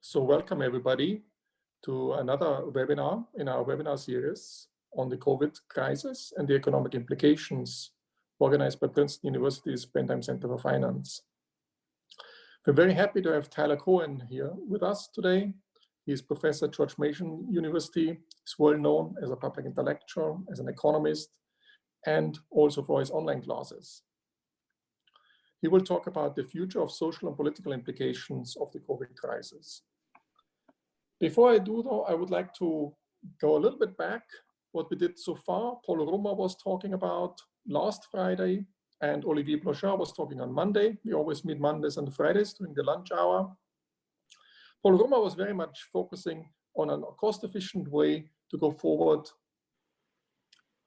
So welcome everybody to another webinar in our webinar series on the COVID crisis and the economic implications, organized by Princeton University's Bendheim Center for Finance. We're very happy to have Tyler Cowen here with us today. He is professor at George Mason University. He's well known as a public intellectual, as an economist, and also for his online classes. He will talk about the future of social and political implications of the COVID crisis. Before I do though, I would like to go a little bit back what we did so far. Paul Rummer was talking about last Friday and Olivier Blochard was talking on Monday. We always meet Mondays and Fridays during the lunch hour. Paul Rummer was very much focusing on a cost-efficient way to go forward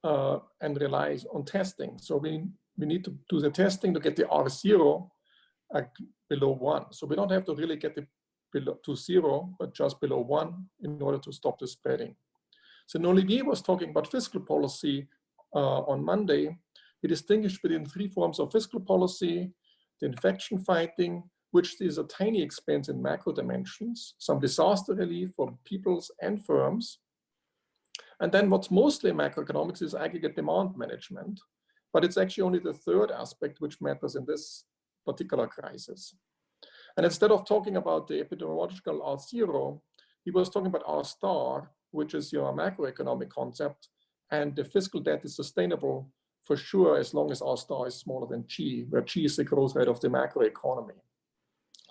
and relies on testing. So we need to do the testing to get the R0 below 1. So we don't have to really get it below to 0, but just below 1 in order to stop the spreading. So Olivier was talking about fiscal policy on Monday. He distinguished between 3 forms of fiscal policy: the infection fighting, which is a tiny expense in macro dimensions, some disaster relief for peoples and firms. And then what's mostly macroeconomics is aggregate demand management, but it's actually only the 3rd aspect which matters in this particular crisis. And instead of talking about the epidemiological R0, he was talking about R star, which is your macroeconomic concept, and the fiscal debt is sustainable for sure as long as R star is smaller than G, where G is the growth rate of the macroeconomy.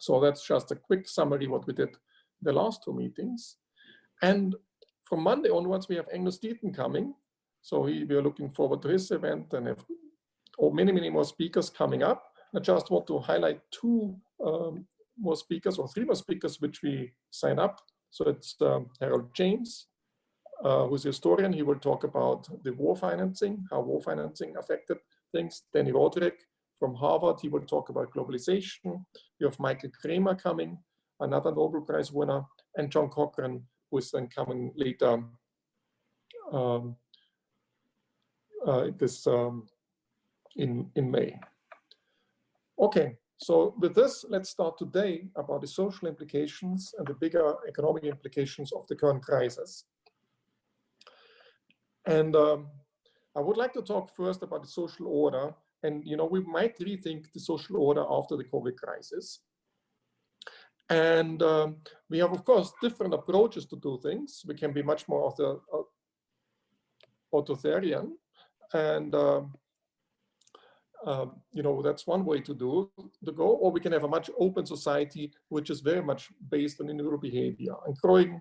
So that's just a quick summary what we did the last 2 meetings. And from Monday onwards, we have Agnes Deaton coming. So we are looking forward to his event and have many more speakers coming up. I just want to highlight 2 more speakers or 3 more speakers which we sign up. So it's Harold James, who's a historian. He will talk about the war financing, how war financing affected things. Danny Roderick from Harvard, he will talk about globalization. You have Michael Kramer coming, another Nobel Prize winner, and John Cochran, who is then coming later in May. Okay, so with this, let's start today about the social implications and the bigger economic implications of the current crisis. And I would like to talk first about the social order. And we might rethink the social order after the COVID crisis. And we have, of course, different approaches to do things. We can be much more authoritarian, and that's one way to go, or we can have a much open society, which is very much based on individual behavior. And growing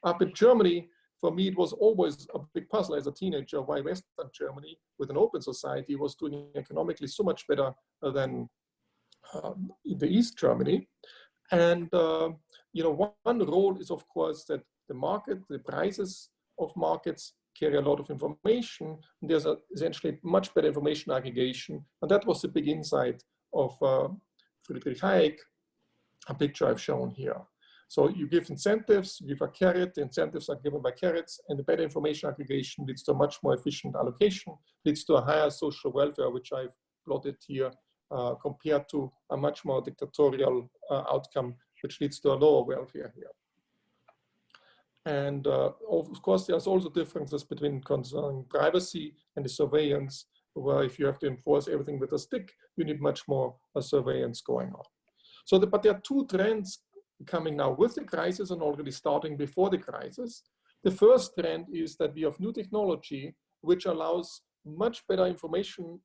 up in Germany, for me, it was always a big puzzle as a teenager why Western Germany, with an open society, was doing economically so much better than the East Germany. And one role is, of course, that the prices of markets carry a lot of information. And there's essentially much better information aggregation. And that was the big insight of Friedrich Hayek, a picture I've shown here. So you give incentives, you give a carrot, the incentives are given by carrots, and the better information aggregation leads to a much more efficient allocation, leads to a higher social welfare, which I've plotted here, compared to a much more dictatorial outcome, which leads to a lower welfare here. And of course, there's also differences between concerning privacy and the surveillance, where if you have to enforce everything with a stick, you need much more surveillance going on. So, but there are 2 trends coming now with the crisis and already starting before the crisis. The first trend is that we have new technology, which allows much better information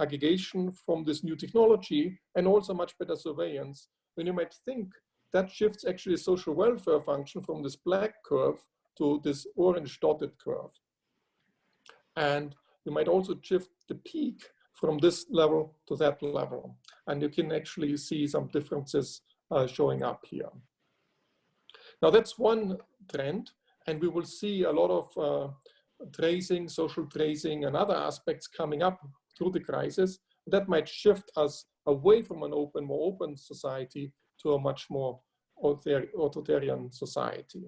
aggregation from this new technology and also much better surveillance. When you might think that shifts actually social welfare function from this black curve to this orange dotted curve. And you might also shift the peak from this level to that level. And you can actually see some differences showing up here. Now that's one trend, and we will see a lot of tracing, social tracing, and other aspects coming up through the crisis that might shift us away from an more open society to a much more authoritarian society.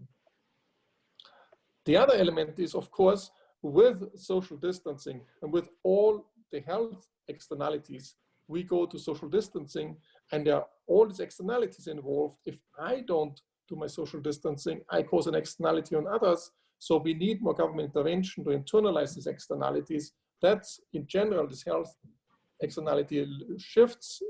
The other element is, of course, with social distancing and with all the health externalities, we go to social distancing, and there are all these externalities involved. If I don't do my social distancing, I cause an externality on others. So we need more government intervention to internalize these externalities. That's in general, this health externality shifts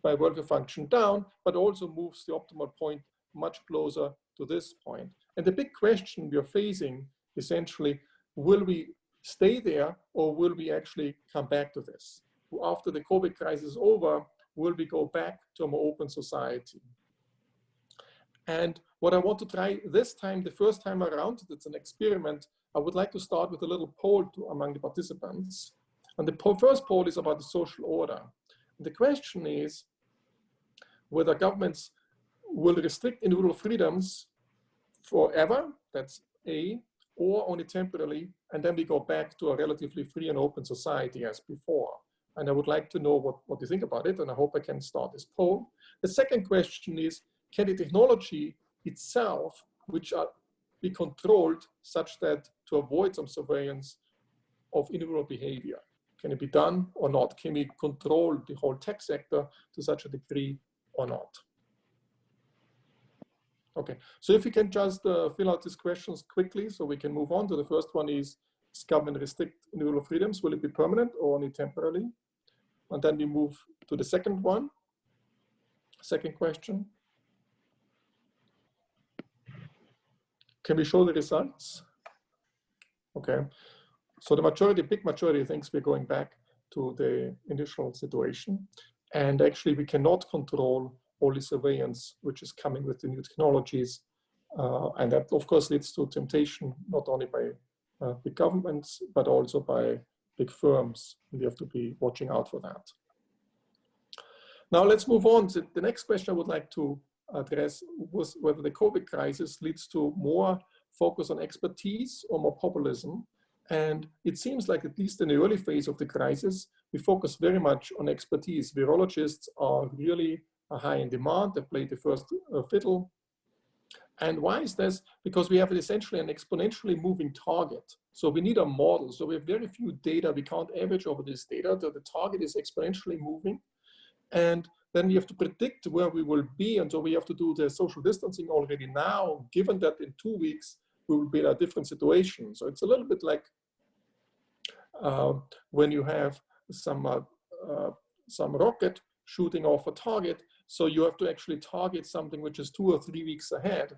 my welfare function down, but also moves the optimal point much closer to this point. And the big question we are facing, essentially, will we stay there or will we actually come back to this? After the COVID crisis is over, will we go back to a more open society? And what I want to try this time, the first time around, it's an experiment, I would like to start with a little poll among the participants. And the first poll is about the social order. And the question is whether governments will restrict individual freedoms forever, that's A, or only temporarily, and then we go back to a relatively free and open society as before. And I would like to know what you think about it, and I hope I can start this poll. The second question is, can the technology itself, which be controlled such that to avoid some surveillance of individual behavior? Can it be done or not? Can we control the whole tech sector to such a degree or not? Okay, so if you can just fill out these questions quickly so we can move on to the first one is government restrict individual freedoms? Will it be permanent or only temporarily? And then we move to the second one. Second question. Can we show the results? Okay, so the majority, big majority thinks we're going back to the initial situation. And actually we cannot control all the surveillance which is coming with the new technologies. And that of course leads to temptation, not only by big governments, but also by big firms. We have to be watching out for that. Now let's move on. The next question I would like to address was whether the COVID crisis leads to more focus on expertise or more populism. And it seems like, at least in the early phase of the crisis, we focus very much on expertise. Virologists are really high in demand. They play the first fiddle. And why is this? Because we have essentially an exponentially moving target. So we need a model. So we have very few data. We can't average over this data. The target is exponentially moving. And then we have to predict where we will be. And so we have to do the social distancing already now, given that in 2 weeks, we will be in a different situation. So it's a little bit like when you have some rocket shooting off a target. So you have to actually target something which is 2 or 3 weeks ahead,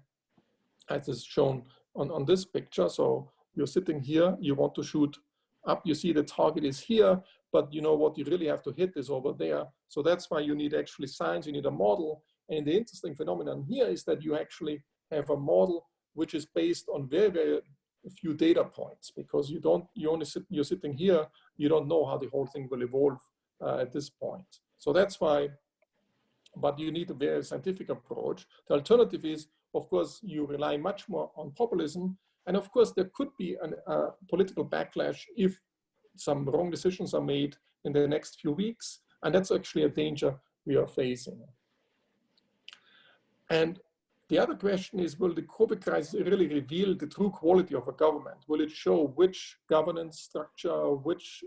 as is shown on this picture. So you're sitting here, you want to shoot up, you see the target is here, but you know what you really have to hit is over there. So that's why you need actually science, you need a model. And the interesting phenomenon here is that you actually have a model which is based on very, very few data points, because you're sitting here, you don't know how the whole thing will evolve at this point. So that's why, but you need a very scientific approach. The alternative is, of course, you rely much more on populism. And of course, there could be a political backlash if some wrong decisions are made in the next few weeks. And that's actually a danger we are facing. And the other question is, will the COVID crisis really reveal the true quality of a government? Will it show which governance structure, which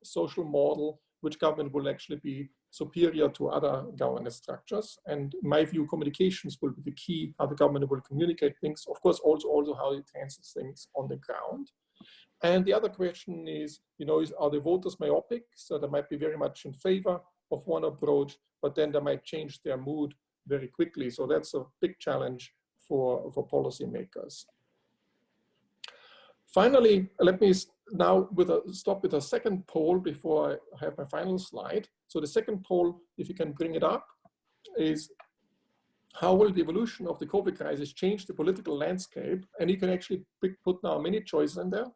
social model, which government will actually be superior to other governance structures? And in my view, communications will be the key, how the government will communicate things. Of course, also how it handles things on the ground. And the other question is, are the voters myopic? So they might be very much in favor of one approach, but then they might change their mood very quickly. So that's a big challenge for policymakers. Finally, let me now stop with a second poll before I have my final slide. So the second poll, if you can bring it up, is how will the evolution of the COVID crisis change the political landscape? And you can actually put now many choices in there.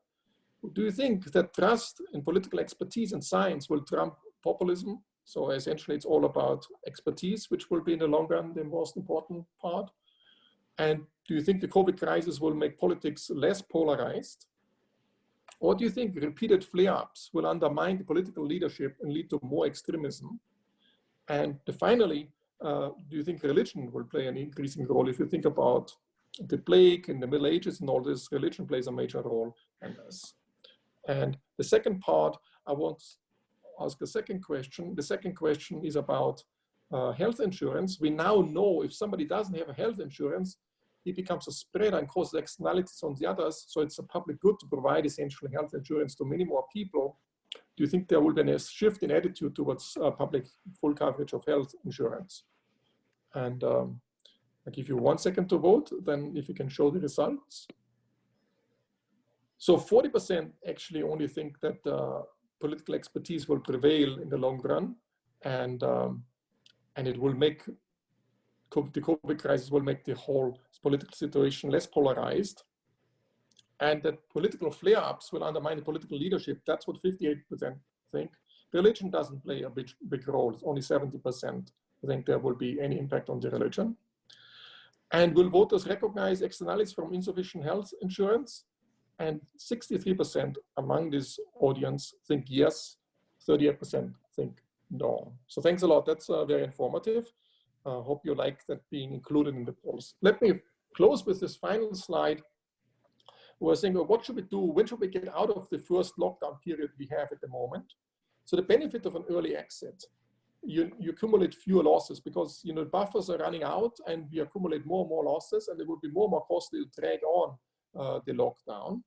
Do you think that trust in political expertise and science will trump populism? So essentially it's all about expertise, which will be in the long run the most important part. And do you think the COVID crisis will make politics less polarized? Or do you think repeated flare-ups will undermine the political leadership and lead to more extremism? And finally, do you think religion will play an increasing role? If you think about the plague in the Middle Ages and all this, religion plays a major role in this. And the second part, I want to ask a second question. The second question is about health insurance, we now know if somebody doesn't have a health insurance, he becomes a spreader and causes externalities on the others. So it's a public good to provide essential health insurance to many more people. Do you think there will be a shift in attitude towards public full coverage of health insurance? And I give you 1 second to vote, then if you can show the results. So 40% actually only think that political expertise will prevail in the long run, and it will make the COVID crisis will make the whole political situation less polarized, and that political flare-ups will undermine the political leadership. That's what 58% think. Religion doesn't play a big role. It's only 70% think there will be any impact on the religion. And will voters recognize externalities from insufficient health insurance? And 63% among this audience think yes, 38% think no. So thanks a lot. That's very informative. Hope you like that being included in the polls. Let me close with this final slide. We're saying, well, what should we do? When should we get out of the first lockdown period we have at the moment? So the benefit of an early exit, you accumulate fewer losses because buffers are running out and we accumulate more and more losses, and it would be more and more costly to drag on the lockdown.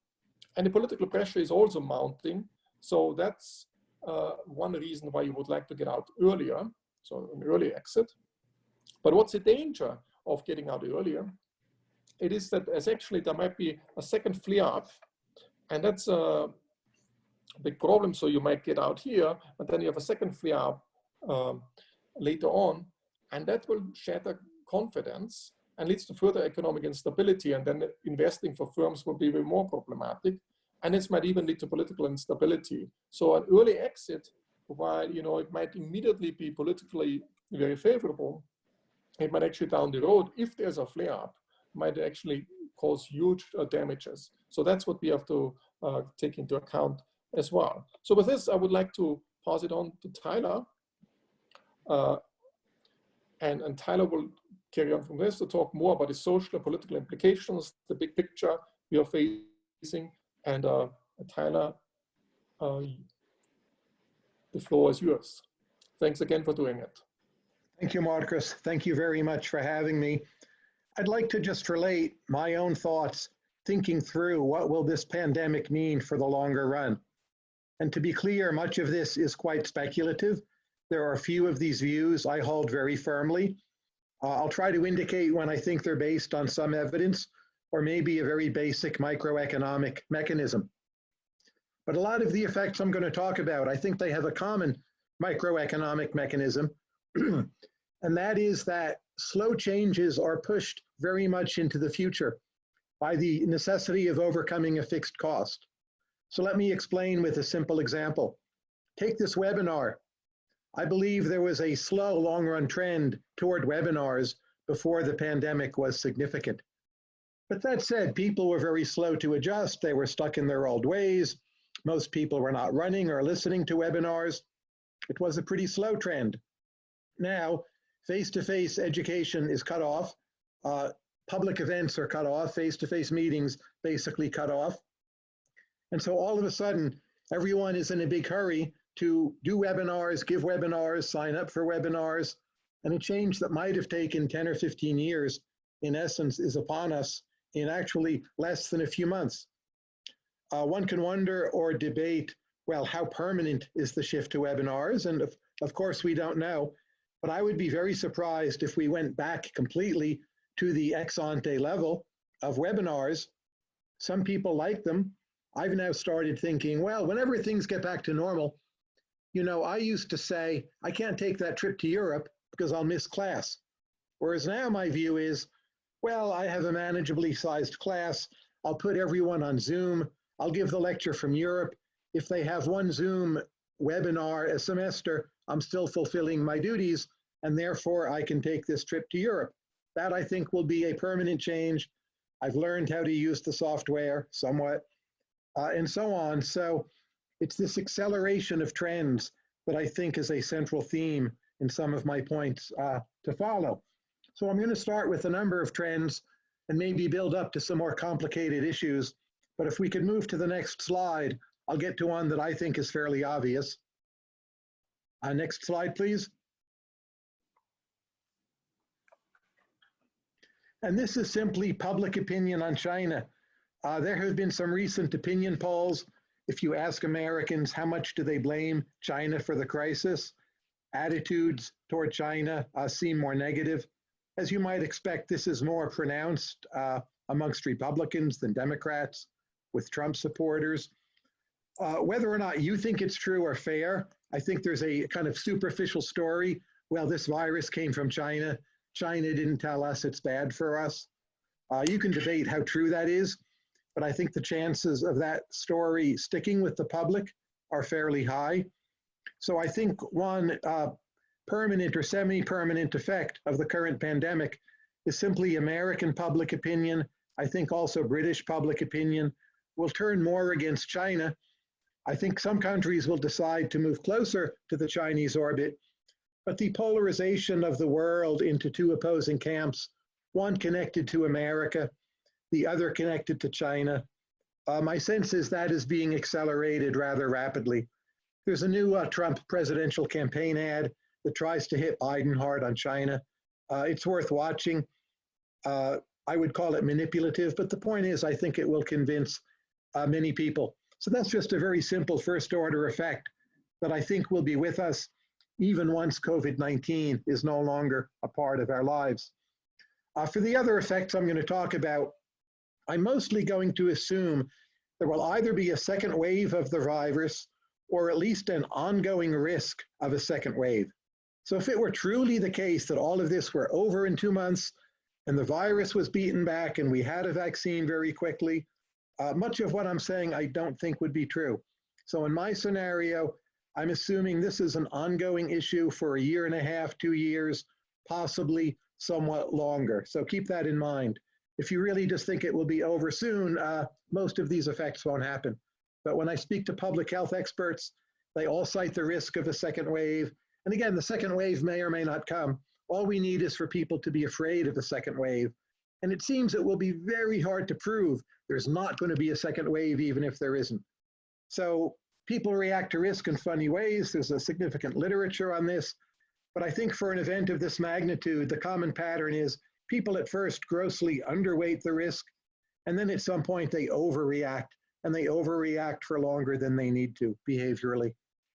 And the political pressure is also mounting. So that's one reason why you would like to get out earlier, so an early exit. But what's the danger of getting out earlier? It is that there might be a second flare-up, and that's a big problem. So you might get out here, but then you have a second flare-up later on, and that will shatter confidence and leads to further economic instability, and then investing for firms will be even more problematic, and this might even lead to political instability. So an early exit, while it might immediately be politically very favorable, it might actually down the road, if there's a flare-up, might actually cause huge damages. So that's what we have to take into account as well. So with this, I would like to pass it on to Tyler. And Tyler will carry on from this to talk more about the social and political implications, the big picture we are facing. And Tyler, the floor is yours. Thanks again for doing it. Thank you, Markus. Thank you very much for having me. I'd like to just relate my own thoughts, thinking through what will this pandemic mean for the longer run. And to be clear, much of this is quite speculative. There are a few of these views I hold very firmly. I'll try to indicate when I think they're based on some evidence or maybe a very basic microeconomic mechanism. But a lot of the effects I'm going to talk about, I think they have a common microeconomic mechanism, and that is that slow changes are pushed very much into the future by the necessity of overcoming a fixed cost. So let me explain with a simple example. Take this webinar. I believe there was a slow long-run trend toward webinars before the pandemic was significant. But that said, people were very slow to adjust. They were stuck in their old ways. Most people were not running or listening to webinars. It was a pretty slow trend. Now, face-to-face education is cut off. Public events are cut off. Face-to-face meetings basically cut off. And so all of a sudden, everyone is in a big hurry to do webinars, give webinars, sign up for webinars. And a change that might have taken 10 or 15 years, in essence, is upon us in actually less than a few months. One can wonder or debate, well, how permanent is the shift to webinars? And of course, we don't know. But I would be very surprised if we went back completely to the ex-ante level of webinars. Some people like them. I've now started thinking, well, whenever things get back to normal, I used to say, I can't take that trip to Europe because I'll miss class. Whereas now my view is, well, I have a manageably sized class. I'll put everyone on Zoom. I'll give the lecture from Europe. If they have one Zoom webinar a semester, I'm still fulfilling my duties, and therefore I can take this trip to Europe. That, I think, will be a permanent change. I've learned how to use the software somewhat, and so on. So it's this acceleration of trends that I think is a central theme in some of my points to follow. So I'm going to start with a number of trends and maybe build up to some more complicated issues. But if we could move to the next slide, I'll get to one that I think is fairly obvious. Next slide, please. And this is simply public opinion on China. There have been some recent opinion polls. If you ask Americans how much do they blame China for the crisis, attitudes toward China seem more negative. As you might expect, this is more pronounced amongst Republicans than Democrats, with Trump supporters. Whether or not you think it's true or fair, I think there's a kind of superficial story. Well, this virus came from China. China didn't tell us it's bad for us. You can debate how true that is, but I think the chances of that story sticking with the public are fairly high. So I think one permanent or semi-permanent effect of the current pandemic is simply American public opinion. I think also British public opinion will turn more against China. I think some countries will decide to move closer to the Chinese orbit, but the polarization of the world into two opposing camps, one connected to America, the other connected to China, my sense is that is being accelerated rather rapidly. There's a new Trump presidential campaign ad that tries to hit Biden hard on China. It's worth watching. I would call it manipulative, but the point is I think it will convince many people. So that's just a very simple first order effect that I think will be with us even once COVID-19 is no longer a part of our lives. For the other effects I'm going to talk about, I'm mostly going to assume there will either be a second wave of the virus or at least an ongoing risk of a second wave. So if it were truly the case that all of this were over in 2 months and the virus was beaten back and we had a vaccine very quickly, much of what I'm saying I don't think would be true. So in my scenario, I'm assuming this is an ongoing issue for a year and a half, 2 years, possibly somewhat longer. So keep that in mind. If you really just think it will be over soon, most of these effects won't happen. But when I speak to public health experts, they all cite the risk of a second wave. And again, the second wave may or may not come. All we need is for people to be afraid of the second wave. And it seems it will be very hard to prove there's not going to be a second wave, even if there isn't. So people react to risk in funny ways. There's a significant literature on this. But I think for an event of this magnitude, the common pattern is people at first grossly underweight the risk, and then at some point they overreact, and they overreact for longer than they need to behaviorally.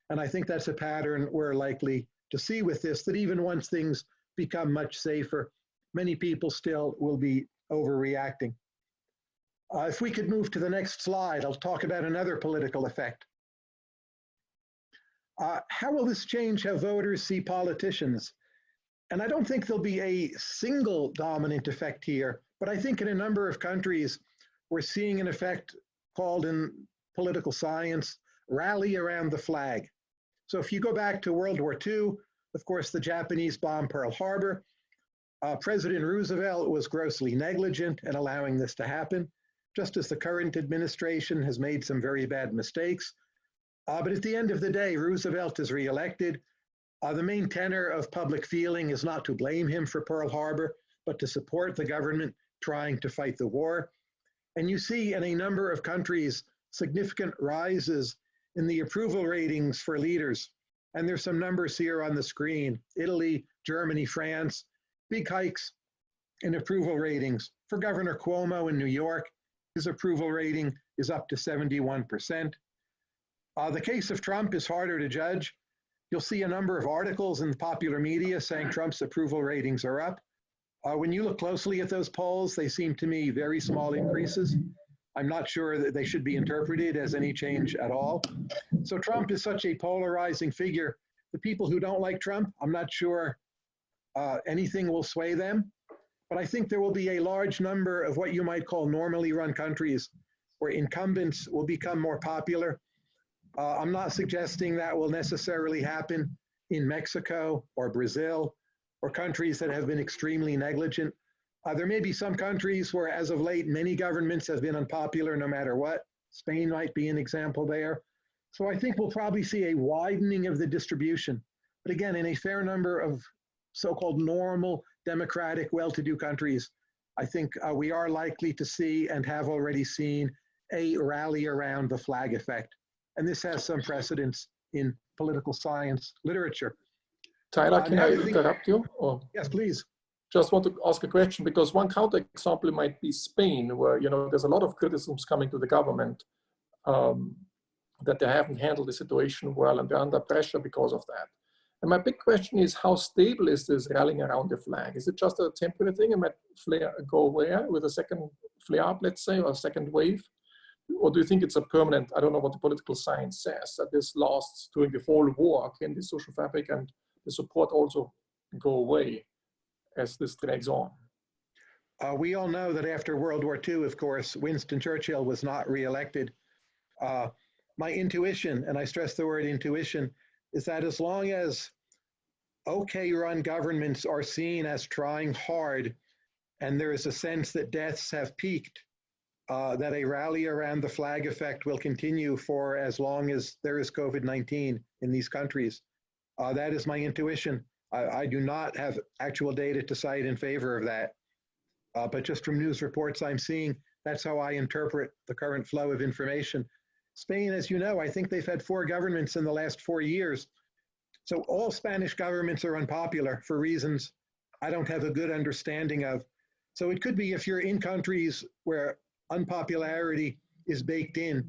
And I think that's a pattern we're likely to see with this, that even once things become much safer, many people still will be overreacting. If we could move to the next slide, I'll talk about another political effect. How will this change how voters see politicians? And I don't think there'll be a single dominant effect here, but I think in a number of countries, we're seeing an effect called in political science, rally around the flag. So if you go back to World War II, of course, the Japanese bombed Pearl Harbor. President Roosevelt was grossly negligent in allowing this to happen, just as the current administration has made some very bad mistakes. But at the end of the day, Roosevelt is reelected. The main tenor of public feeling is not to blame him for Pearl Harbor, but to support the government trying to fight the war. And you see in a number of countries significant rises in the approval ratings for leaders. And there's some numbers here on the screen. Italy, Germany, France, big hikes in approval ratings. For Governor Cuomo in New York, his approval rating is up to 71%. The case of Trump is harder to judge. You'll see a number of articles in the popular media saying Trump's approval ratings are up. When you look closely at those polls, they seem to me very small increases. I'm not sure that they should be interpreted as any change at all. So Trump is such a polarizing figure. The people who don't like Trump, I'm not sure anything will sway them. But I think there will be a large number of what you might call normally run countries where incumbents will become more popular. I'm not suggesting that will necessarily happen in Mexico or Brazil or countries that have been extremely negligent. There may be some countries where, as of late, many governments have been unpopular no matter what. Spain might be an example there. So I think we'll probably see a widening of the distribution. But again, in a fair number of so-called normal, democratic, well-to-do countries, I think we are likely to see and have already seen a rally around the flag effect. And this has some precedence in political science literature. Tyler, can I interrupt you? Or? Yes, please. just want to ask a question, because one counterexample might be Spain, where there's a lot of criticisms coming to the government that they haven't handled the situation well, and they're under pressure because of that. And my big question is, how stable is this rallying around the flag? Is it just a temporary thing and might go away with a second flare up, let's say, or a second wave? Or do you think it's a permanent, I don't know what the political science says, that this lasts during the whole war? Can the social fabric and the support also go away as this drags on? We all know that after World War II, of course, Winston Churchill was not reelected. My intuition, and I stress the word intuition, is that as long as okay-run governments are seen as trying hard, and there is a sense that deaths have peaked, that a rally around the flag effect will continue for as long as there is COVID-19 in these countries. That is my intuition. I do not have actual data to cite in favor of that. But just from news reports I'm seeing, that's how I interpret the current flow of information. Spain, as you know, I think they've had 4 governments in the last 4 years. So all Spanish governments are unpopular for reasons I don't have a good understanding of. So it could be if you're in countries where unpopularity is baked in,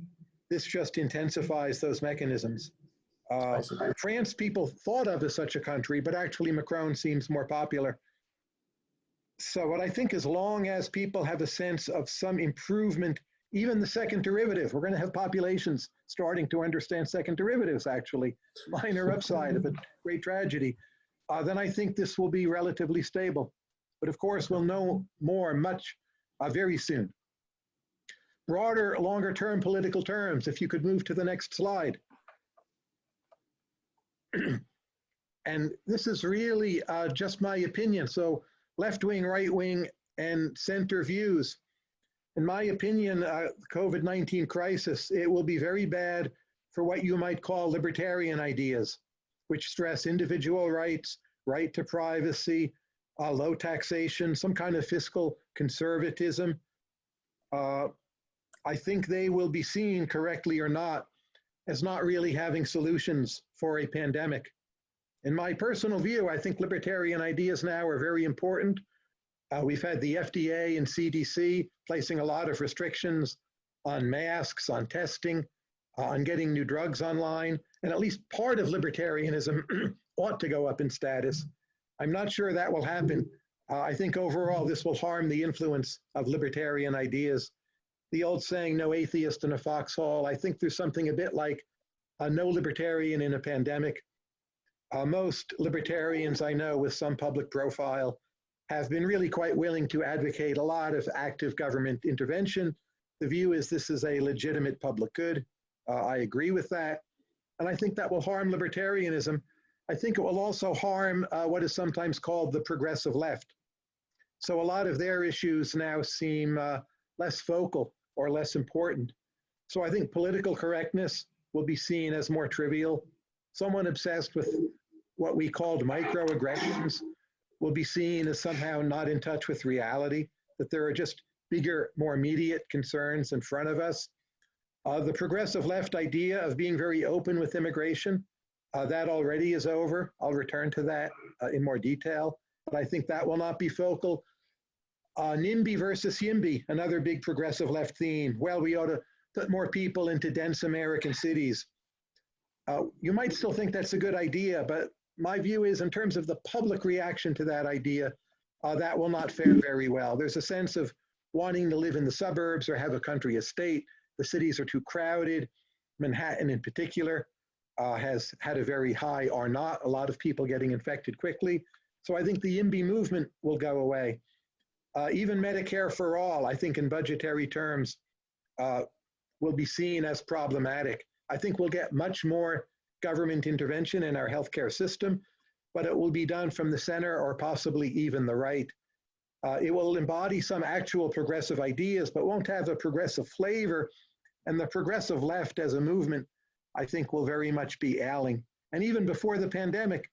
this just intensifies those mechanisms. France people thought of as such a country, but actually Macron seems more popular. So what I think, as long as people have a sense of some improvement, even the second derivative, we're going to have populations starting to understand second derivatives, actually, minor upside of a great tragedy, then I think this will be relatively stable. But of course, we'll know more much very soon. Broader, longer term political terms, if you could move to the next slide. And this is really just my opinion. So left wing, right wing, and center views. In my opinion, COVID-19 crisis, it will be very bad for what you might call libertarian ideas, which stress individual rights, right to privacy, low taxation, some kind of fiscal conservatism. I think they will be seen, correctly or not, as not really having solutions for a pandemic. In my personal view, I think libertarian ideas now are very important. We've had the FDA and CDC placing a lot of restrictions on masks, on testing, on getting new drugs online, and at least part of libertarianism ought to go up in status. I'm not sure that will happen. I think overall this will harm the influence of libertarian ideas. The old saying, no atheist in a foxhole, I think there's something a bit like no libertarian in a pandemic. Most libertarians I know with some public profile have been really quite willing to advocate a lot of active government intervention. The view is this is a legitimate public good. I agree with that. And I think that will harm libertarianism. I think it will also harm what is sometimes called the progressive left. So a lot of their issues now seem less focal or less important. So I think political correctness will be seen as more trivial. Someone obsessed with what we called microaggressions will be seen as somehow not in touch with reality, that there are just bigger, more immediate concerns in front of us. The progressive left idea of being very open with immigration, that already is over. I'll return to that in more detail, but I think that will not be focal. NIMBY versus YIMBY, another big progressive left theme. Well, we ought to put more people into dense American cities. You might still think that's a good idea, but my view is, in terms of the public reaction to that idea, that will not fare very well. There's a sense of wanting to live in the suburbs or have a country estate. The cities are too crowded. Manhattan in particular has had a very high R0, a lot of people getting infected quickly. So I think the YIMBY movement will go away. Even Medicare for all, I think in budgetary terms, will be seen as problematic. I think we'll get much more government intervention in our healthcare system, but it will be done from the center or possibly even the right. It will embody some actual progressive ideas, but won't have a progressive flavor. And the progressive left as a movement, I think, will very much be ailing. And even before the pandemic,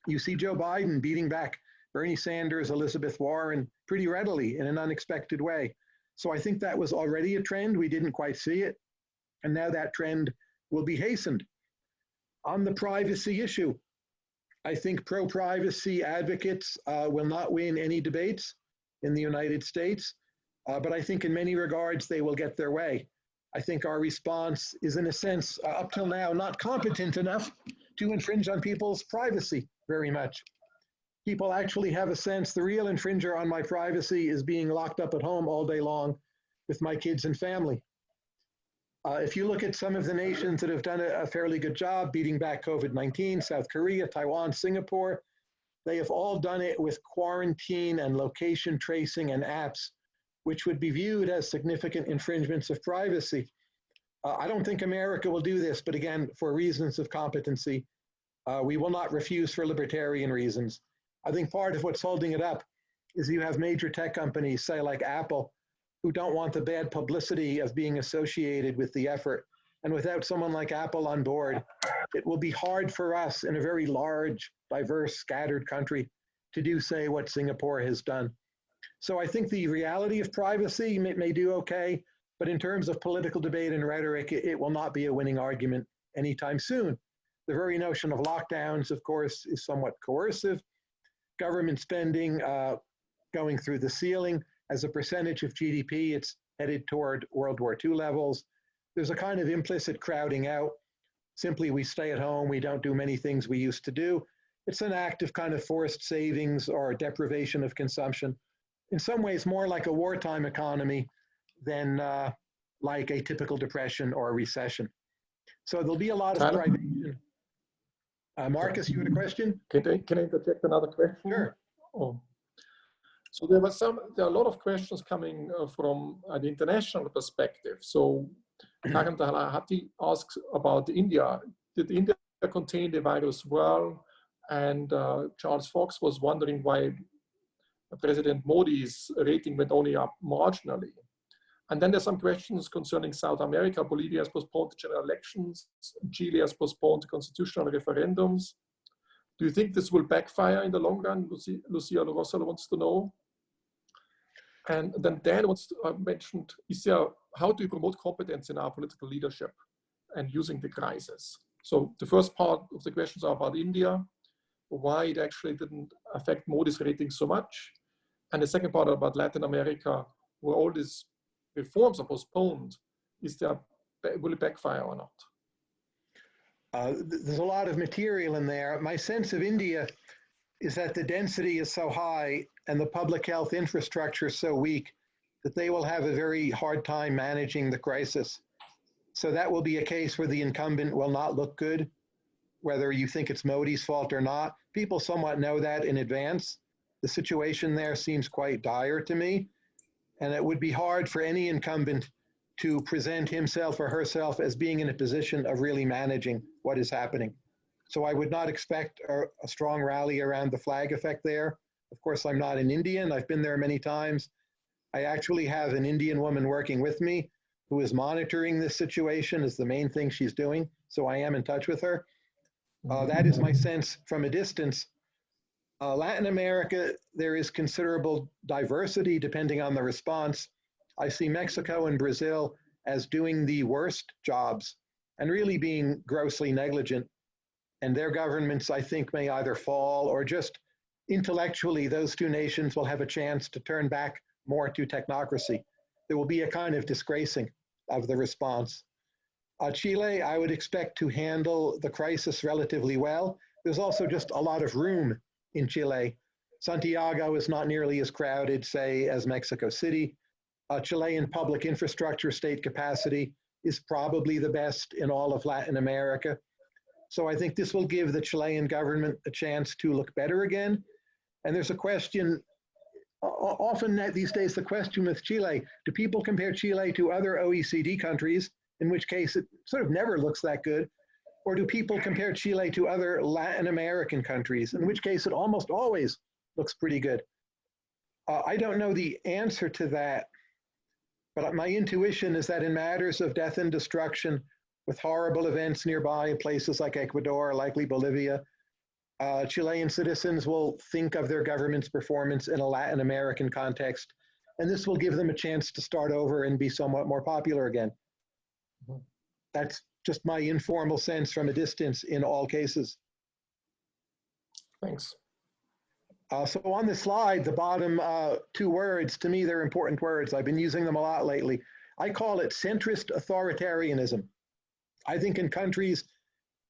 you see Joe Biden beating back Bernie Sanders, Elizabeth Warren pretty readily in an unexpected way. So I think that was already a trend. We didn't quite see it. And now that trend will be hastened. On the privacy issue, I think pro-privacy advocates will not win any debates in the United States, but I think in many regards they will get their way. I think our response is, in a sense, up till now, not competent enough to infringe on people's privacy very much. People actually have a sense the real infringer on my privacy is being locked up at home all day long with my kids and family. If you look at some of the nations that have done a fairly good job beating back COVID-19, South Korea, Taiwan, Singapore, they have all done it with quarantine and location tracing and apps, which would be viewed as significant infringements of privacy. I don't think America will do this, but again, for reasons of competency, we will not refuse for libertarian reasons. I think part of what's holding it up is you have major tech companies, say like Apple, who don't want the bad publicity of being associated with the effort. And without someone like Apple on board, it will be hard for us in a very large, diverse, scattered country to do, say, what Singapore has done. So I think the reality of privacy may do okay, but in terms of political debate and rhetoric, it will not be a winning argument anytime soon. The very notion of lockdowns, of course, is somewhat coercive. Government spending going through the ceiling. As a percentage of GDP, it's headed toward World War II levels. There's a kind of implicit crowding out. Simply, we stay at home, we don't do many things we used to do. It's an act of kind of forced savings or deprivation of consumption. In some ways, more like a wartime economy than like a typical depression or a recession. So there'll be a lot of privation. Markus, you had a question? Can I interject another question? Sure. Oh. So there are a lot of questions coming from an international perspective. So Karen Talahati asks about India. Did India contain the virus well? And Charles Fox was wondering why President Modi's rating went only up marginally. And then there's some questions concerning South America. Bolivia has postponed the general elections. Chile has postponed constitutional referendums. Do you think this will backfire in the long run? Lucia Rosalo wants to know. And then Dan mentioned, how do you promote competence in our political leadership and using the crisis? So the first part of the questions are about India, why it actually didn't affect Modi's rating so much. And the second part about Latin America, where all these reforms are postponed, will it backfire or not? There's a lot of material in there. My sense of India is that the density is so high and the public health infrastructure so weak that they will have a very hard time managing the crisis. So that will be a case where the incumbent will not look good, whether you think it's Modi's fault or not. People somewhat know that in advance. The situation there seems quite dire to me, and it would be hard for any incumbent to present himself or herself as being in a position of really managing what is happening. So I would not expect a strong rally around the flag effect there. Of course, I'm not an Indian. I've been there many times. I actually have an Indian woman working with me who is monitoring this situation is the main thing she's doing. So I am in touch with her. That is my sense from a distance. Latin America, there is considerable diversity depending on the response. I see Mexico and Brazil as doing the worst jobs and really being grossly negligent. And their governments, I think, may either fall or just intellectually, those two nations will have a chance to turn back more to technocracy. There will be a kind of disgracing of the response. Chile, I would expect to handle the crisis relatively well. There's also just a lot of room in Chile. Santiago is not nearly as crowded, say, as Mexico City. Chilean public infrastructure state capacity is probably the best in all of Latin America. So I think this will give the Chilean government a chance to look better again. And there's a question, often these days, the question with Chile, do people compare Chile to other OECD countries, in which case it sort of never looks that good? Or do people compare Chile to other Latin American countries, in which case it almost always looks pretty good? I don't know the answer to that, but my intuition is that in matters of death and destruction, with horrible events nearby in places like Ecuador, likely Bolivia, Chilean citizens will think of their government's performance in a Latin American context, and this will give them a chance to start over and be somewhat more popular again. That's just my informal sense from a distance in all cases. Thanks. So on the slide, the bottom two words, to me, they're important words. I've been using them a lot lately. I call it centrist authoritarianism. I think in countries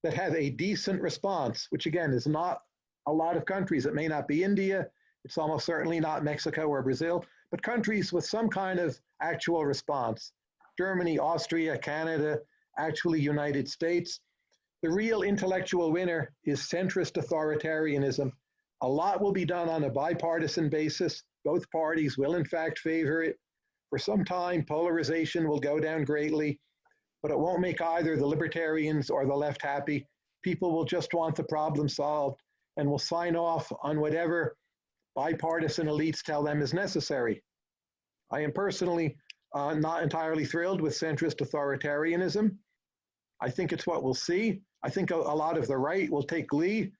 that have a decent response, which again is not a lot of countries, it may not be India, it's almost certainly not Mexico or Brazil, but countries with some kind of actual response. Germany, Austria, Canada, actually United States. The real intellectual winner is centrist authoritarianism. A lot will be done on a bipartisan basis. Both parties will in fact favor it. For some time, polarization will go down greatly, but it won't make either the libertarians or the left happy. People will just want the problem solved and will sign off on whatever bipartisan elites tell them is necessary. I am personally not entirely thrilled with centrist authoritarianism. I think it's what we'll see. I think a lot of the right will take glee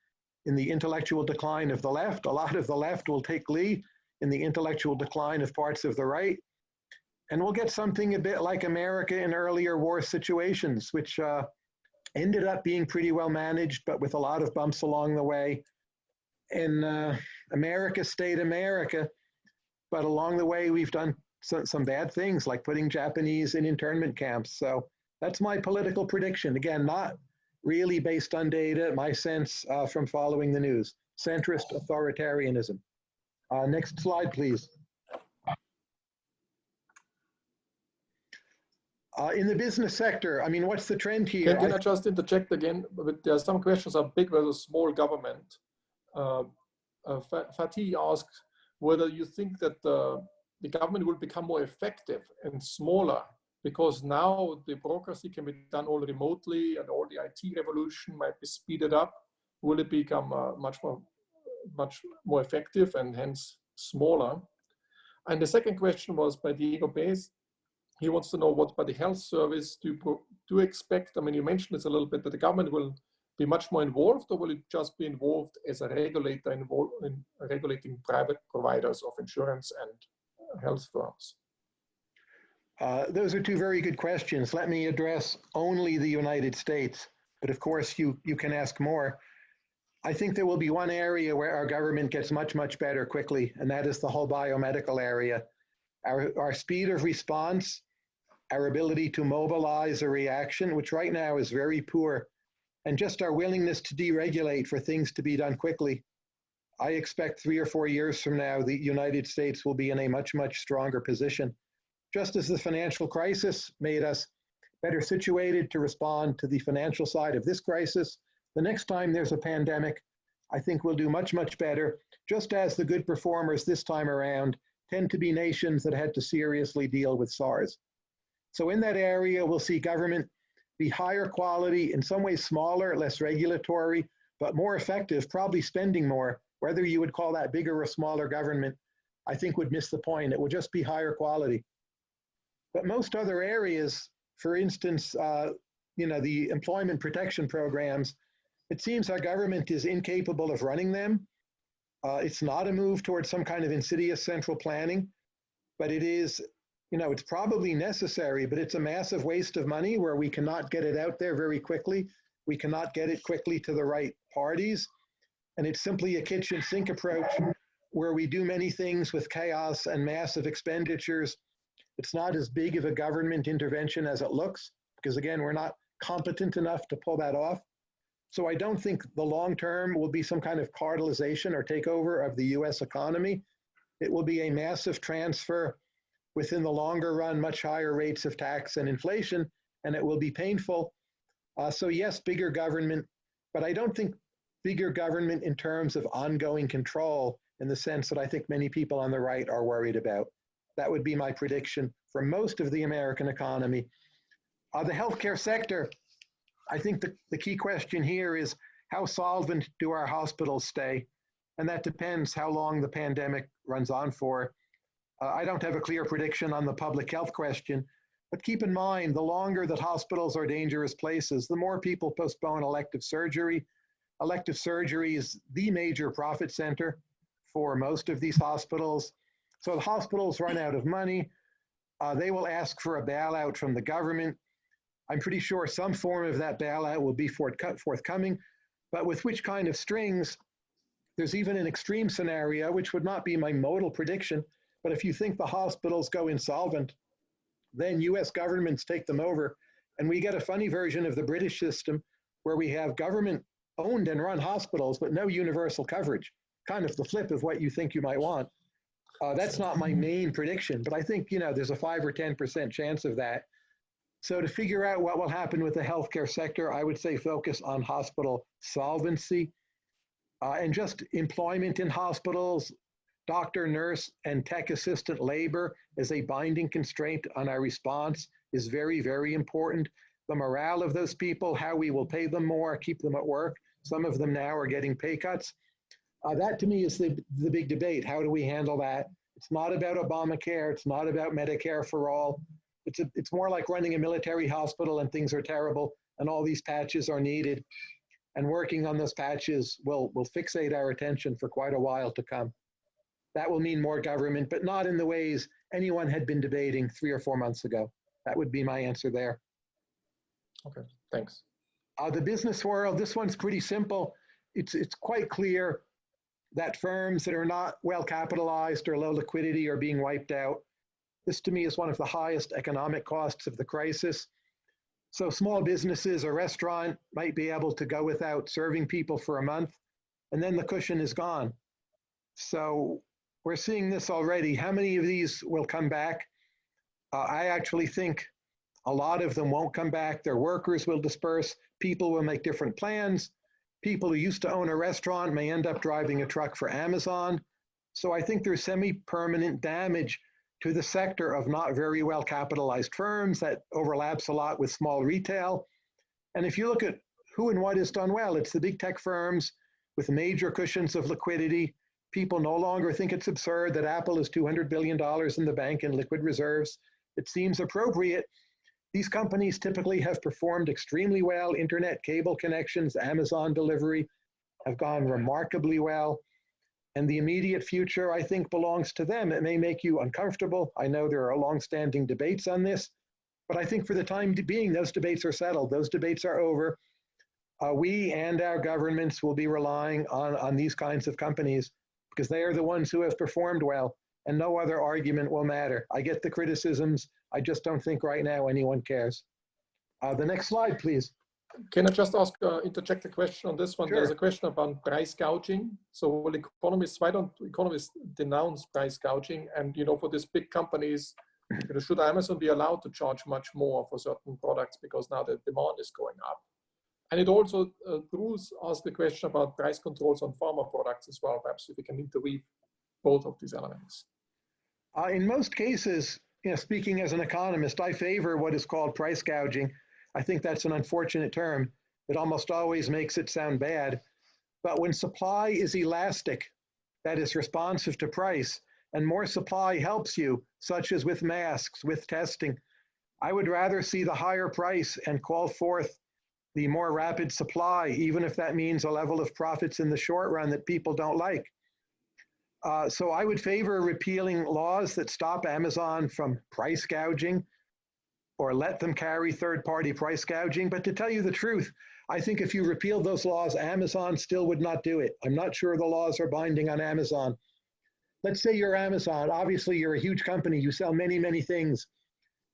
in the intellectual decline of the left. A lot of the left will take glee in the intellectual decline of parts of the right. And we'll get something a bit like America in earlier war situations, which ended up being pretty well managed, but with a lot of bumps along the way. And America stayed America, but along the way we've done some bad things like putting Japanese in internment camps. So that's my political prediction. Again, not really based on data, my sense from following the news. Centrist authoritarianism. Next slide, please. In the business sector, I mean, what's the trend here? Can I just interject again? There are some questions on big versus small government. Fatih asked whether you think that the government will become more effective and smaller because now the bureaucracy can be done all remotely and all the IT revolution might be speeded up. Will it become much more effective and hence smaller? And the second question was by Diego Bez. He wants to know what by the health service do you expect? I mean, you mentioned this a little bit, that the government will be much more involved, or will it just be involved as a regulator involved in regulating private providers of insurance and health firms? Those are two very good questions. Let me address only the United States, but of course you can ask more. I think there will be one area where our government gets much better quickly, and that is the whole biomedical area. Our speed of response, our ability to mobilize a reaction, which right now is very poor, and just our willingness to deregulate for things to be done quickly. I expect 3 or 4 years from now, the United States will be in a much stronger position. Just as the financial crisis made us better situated to respond to the financial side of this crisis, the next time there's a pandemic, I think we'll do much better, just as the good performers this time around tend to be nations that had to seriously deal with SARS. So in that area, we'll see government be higher quality, in some ways smaller, less regulatory, but more effective, probably spending more. Whether you would call that bigger or smaller government, I think would miss the point. It would just be higher quality. But most other areas, for instance, the employment protection programs, it seems our government is incapable of running them. It's not a move towards some kind of insidious central planning, but it is, it's probably necessary, but it's a massive waste of money where we cannot get it out there very quickly. We cannot get it quickly to the right parties. And it's simply a kitchen sink approach where we do many things with chaos and massive expenditures. It's not as big of a government intervention as it looks, because again, we're not competent enough to pull that off. So I don't think the long term will be some kind of cartelization or takeover of the US economy. It will be a massive transfer within the longer run, much higher rates of tax and inflation, and it will be painful. So yes, bigger government, but I don't think bigger government in terms of ongoing control in the sense that I think many people on the right are worried about. That would be my prediction for most of the American economy. The healthcare sector, I think the key question here is how solvent do our hospitals stay? And that depends how long the pandemic runs on for. I don't have a clear prediction on the public health question, but keep in mind, the longer that hospitals are dangerous places, the more people postpone elective surgery. Elective surgery is the major profit center for most of these hospitals. So the hospitals run out of money. They will ask for a bailout from the government. I'm pretty sure some form of that bailout will be forthcoming, but with which kind of strings, There's even an extreme scenario, which would not be my modal prediction, but if you think the hospitals go insolvent, then US governments take them over, and we get a funny version of the British system where we have government owned and run hospitals, but no universal coverage, kind of the flip of what you think you might want. That's not my main prediction, but I think, there's a 5 or 10% chance of that. So to figure out what will happen with the healthcare sector, I would say focus on hospital solvency and just employment in hospitals, doctor, nurse, and tech assistant labor as a binding constraint on our response is very, very important. The morale of those people, how we will pay them more, keep them at work. Some of them now are getting pay cuts. That to me is the big debate. How do we handle that? It's not about Obamacare. It's not about Medicare for all. It's more like running a military hospital and things are terrible and all these patches are needed. And working on those patches will fixate our attention for quite a while to come. That will mean more government, but not in the ways anyone had been debating 3 or 4 months ago. That would be my answer there. Okay, thanks. The business world, this one's pretty simple. It's quite clear that firms that are not well capitalized or low liquidity are being wiped out. This to me is one of the highest economic costs of the crisis. So small businesses, a restaurant might be able to go without serving people for a month, and then the cushion is gone. So we're seeing this already. How many of these will come back? I actually think a lot of them won't come back. Their workers will disperse. People will make different plans. People who used to own a restaurant may end up driving a truck for Amazon. So I think there's semi-permanent damage to the sector of not very well capitalized firms that overlaps a lot with small retail. And if you look at who and what is done well, it's the big tech firms with major cushions of liquidity. People no longer think it's absurd that Apple has $200 billion in the bank in liquid reserves. It seems appropriate. These companies typically have performed extremely well. Internet cable connections, Amazon delivery have gone remarkably well. And the immediate future, I think, belongs to them. It may make you uncomfortable. I know there are long-standing debates on this, but I think for the time being, those debates are settled. Those debates are over. We and our governments will be relying on these kinds of companies because they are the ones who have performed well, and no other argument will matter. I get the criticisms. I just don't think right now anyone cares. The next slide, please. Can I just ask, interject a question on this one? Sure. There's a question about price gouging. So will economists, why don't economists denounce price gouging? And, for these big companies, should Amazon be allowed to charge much more for certain products because now the demand is going up? And it also, Bruce asked the question about price controls on pharma products as well. Perhaps if we can interweave both of these elements. In most cases, speaking as an economist, I favor what is called price gouging. I think that's an unfortunate term. It almost always makes it sound bad. But when supply is elastic, that is responsive to price, and more supply helps you, such as with masks, with testing, I would rather see the higher price and call forth the more rapid supply, even if that means a level of profits in the short run that people don't like. So I would favor repealing laws that stop Amazon from price gouging or let them carry third-party price gouging. But to tell you the truth, I think if you repealed those laws, Amazon still would not do it. I'm not sure the laws are binding on Amazon. Let's say you're Amazon. Obviously, you're a huge company. You sell many, many things.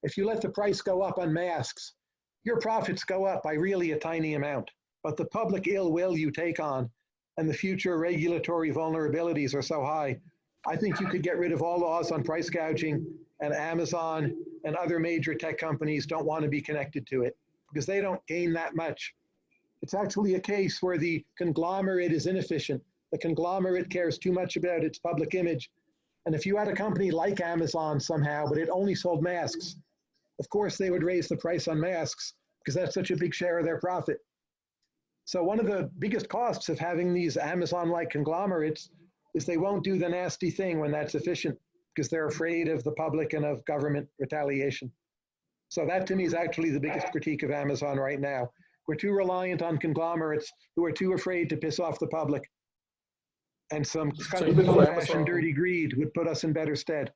If you let the price go up on masks, your profits go up by really a tiny amount. But the public ill will you take on and the future regulatory vulnerabilities are so high, I think you could get rid of all laws on price gouging, and Amazon and other major tech companies don't want to be connected to it because they don't gain that much. It's actually a case where the conglomerate is inefficient. The conglomerate cares too much about its public image. And if you had a company like Amazon somehow, but it only sold masks, of course they would raise the price on masks because that's such a big share of their profit. So one of the biggest costs of having these Amazon-like conglomerates is they won't do the nasty thing when that's efficient because they're afraid of the public and of government retaliation. So that to me is actually the biggest critique of Amazon right now. We're too reliant on conglomerates who are too afraid to piss off the public. And some kind of old-fashioned dirty greed would put us in better stead.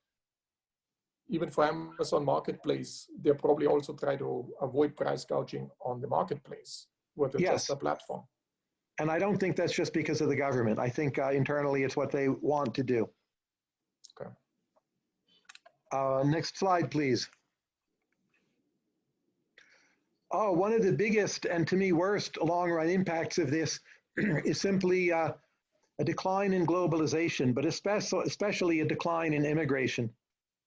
Even for Amazon Marketplace, they'll probably also try to avoid price gouging on the marketplace with the Tesla platform. And I don't think that's just because of the government. I think internally it's what they want to do. Okay. Next slide, please. Oh, one of the biggest and to me worst long-run impacts of this is simply a decline in globalization, but especially a decline in immigration.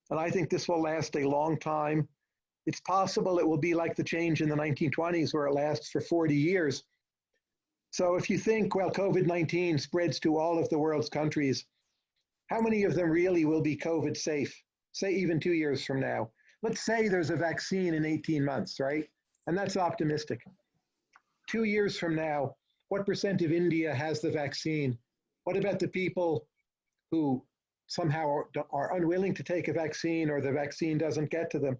And I think this will last a long time. It's possible it will be like the change in the 1920s where it lasts for 40 years. So if you think, well, COVID-19 spreads to all of the world's countries, how many of them really will be COVID safe, say even 2 years from now? Let's say there's a vaccine in 18 months, right? And that's optimistic. 2 years from now, what percent of India has the vaccine? What about the people who somehow are unwilling to take a vaccine or the vaccine doesn't get to them?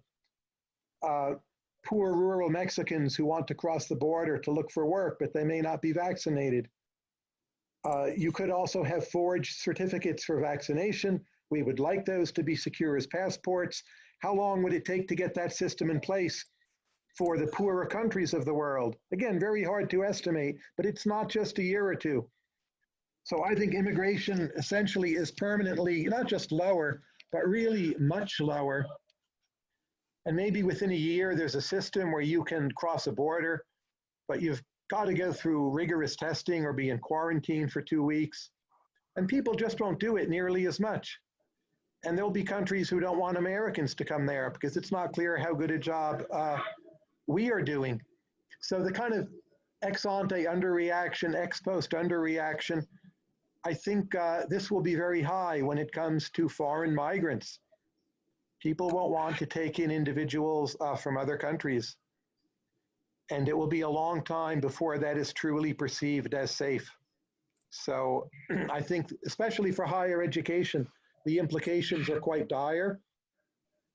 Poor rural Mexicans who want to cross the border to look for work, but they may not be vaccinated. You could also have forged certificates for vaccination. We would like those to be secure as passports. How long would it take to get that system in place for the poorer countries of the world? Again, very hard to estimate, but it's not just a year or two. So I think immigration essentially is permanently not just lower, but really much lower. And maybe within a year, there's a system where you can cross a border, but you've got to go through rigorous testing or be in quarantine for 2 weeks. And people just won't do it nearly as much. And there'll be countries who don't want Americans to come there because it's not clear how good a job we are doing. So the kind of ex ante underreaction, ex post underreaction, I think this will be very high when it comes to foreign migrants. People won't want to take in individuals from other countries. And it will be a long time before that is truly perceived as safe. So I think, especially for higher education, the implications are quite dire.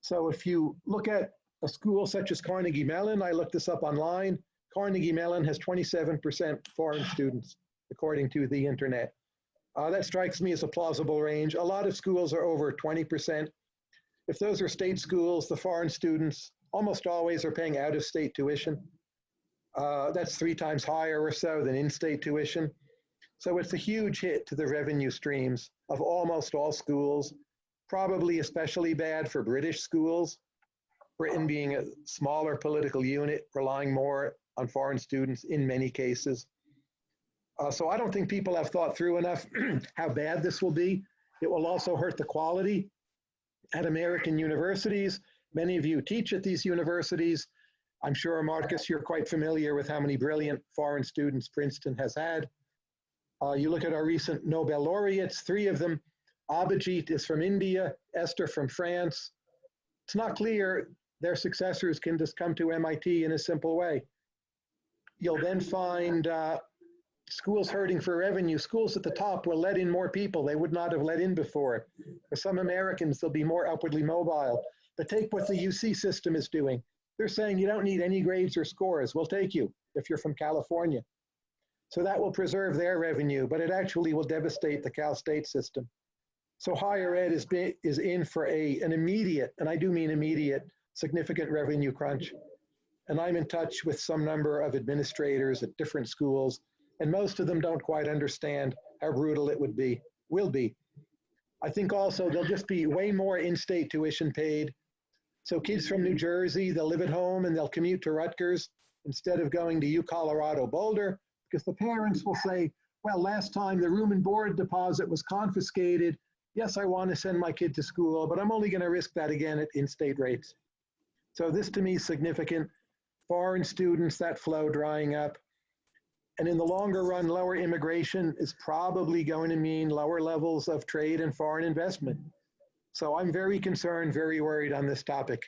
So if you look at a school such as Carnegie Mellon, I looked this up online, Carnegie Mellon has 27% foreign students, according to the internet. That strikes me as a plausible range. A lot of schools are over 20%. If those are state schools, the foreign students almost always are paying out-of-state tuition. That's 3 times higher or so than in-state tuition. So it's a huge hit to the revenue streams of almost all schools, probably especially bad for British schools, Britain being a smaller political unit, relying more on foreign students in many cases. So I don't think people have thought through enough how bad this will be. It will also hurt the quality at American universities. Many of you teach at these universities. I'm sure, Markus, you're quite familiar with how many brilliant foreign students Princeton has had. You look at our recent Nobel laureates, 3 of them. Abhijit is from India, Esther from France. It's not clear their successors can just come to MIT in a simple way. You'll then find schools hurting for revenue. Schools at the top will let in more people they would not have let in before. For some Americans, they'll be more upwardly mobile. But take what the UC system is doing. They're saying you don't need any grades or scores. We'll take you if you're from California. So that will preserve their revenue, but it actually will devastate the Cal State system. So higher ed is in for an immediate, and I do mean immediate, significant revenue crunch. And I'm in touch with some number of administrators at different schools, and most of them don't quite understand how brutal it will be. I think also there'll just be way more in-state tuition paid. So kids from New Jersey, they'll live at home and they'll commute to Rutgers instead of going to U Colorado Boulder, because the parents will say, well, last time the room and board deposit was confiscated. Yes, I want to send my kid to school, but I'm only going to risk that again at in-state rates. So this to me is significant. Foreign students, that flow drying up. And in the longer run, lower immigration is probably going to mean lower levels of trade and foreign investment. So I'm very concerned, very worried on this topic.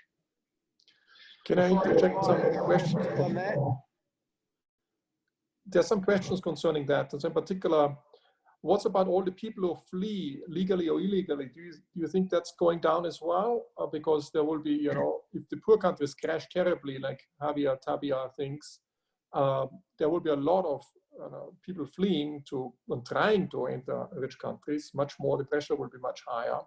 Can I interject some questions on that? There's some questions concerning that. And in particular, what's about all the people who flee legally or illegally? Do you think that's going down as well? Because there will be, if the poor countries crash terribly, like Javier Tabia thinks, there will be a lot of people fleeing to and trying to enter rich countries. Much more, the pressure will be much higher.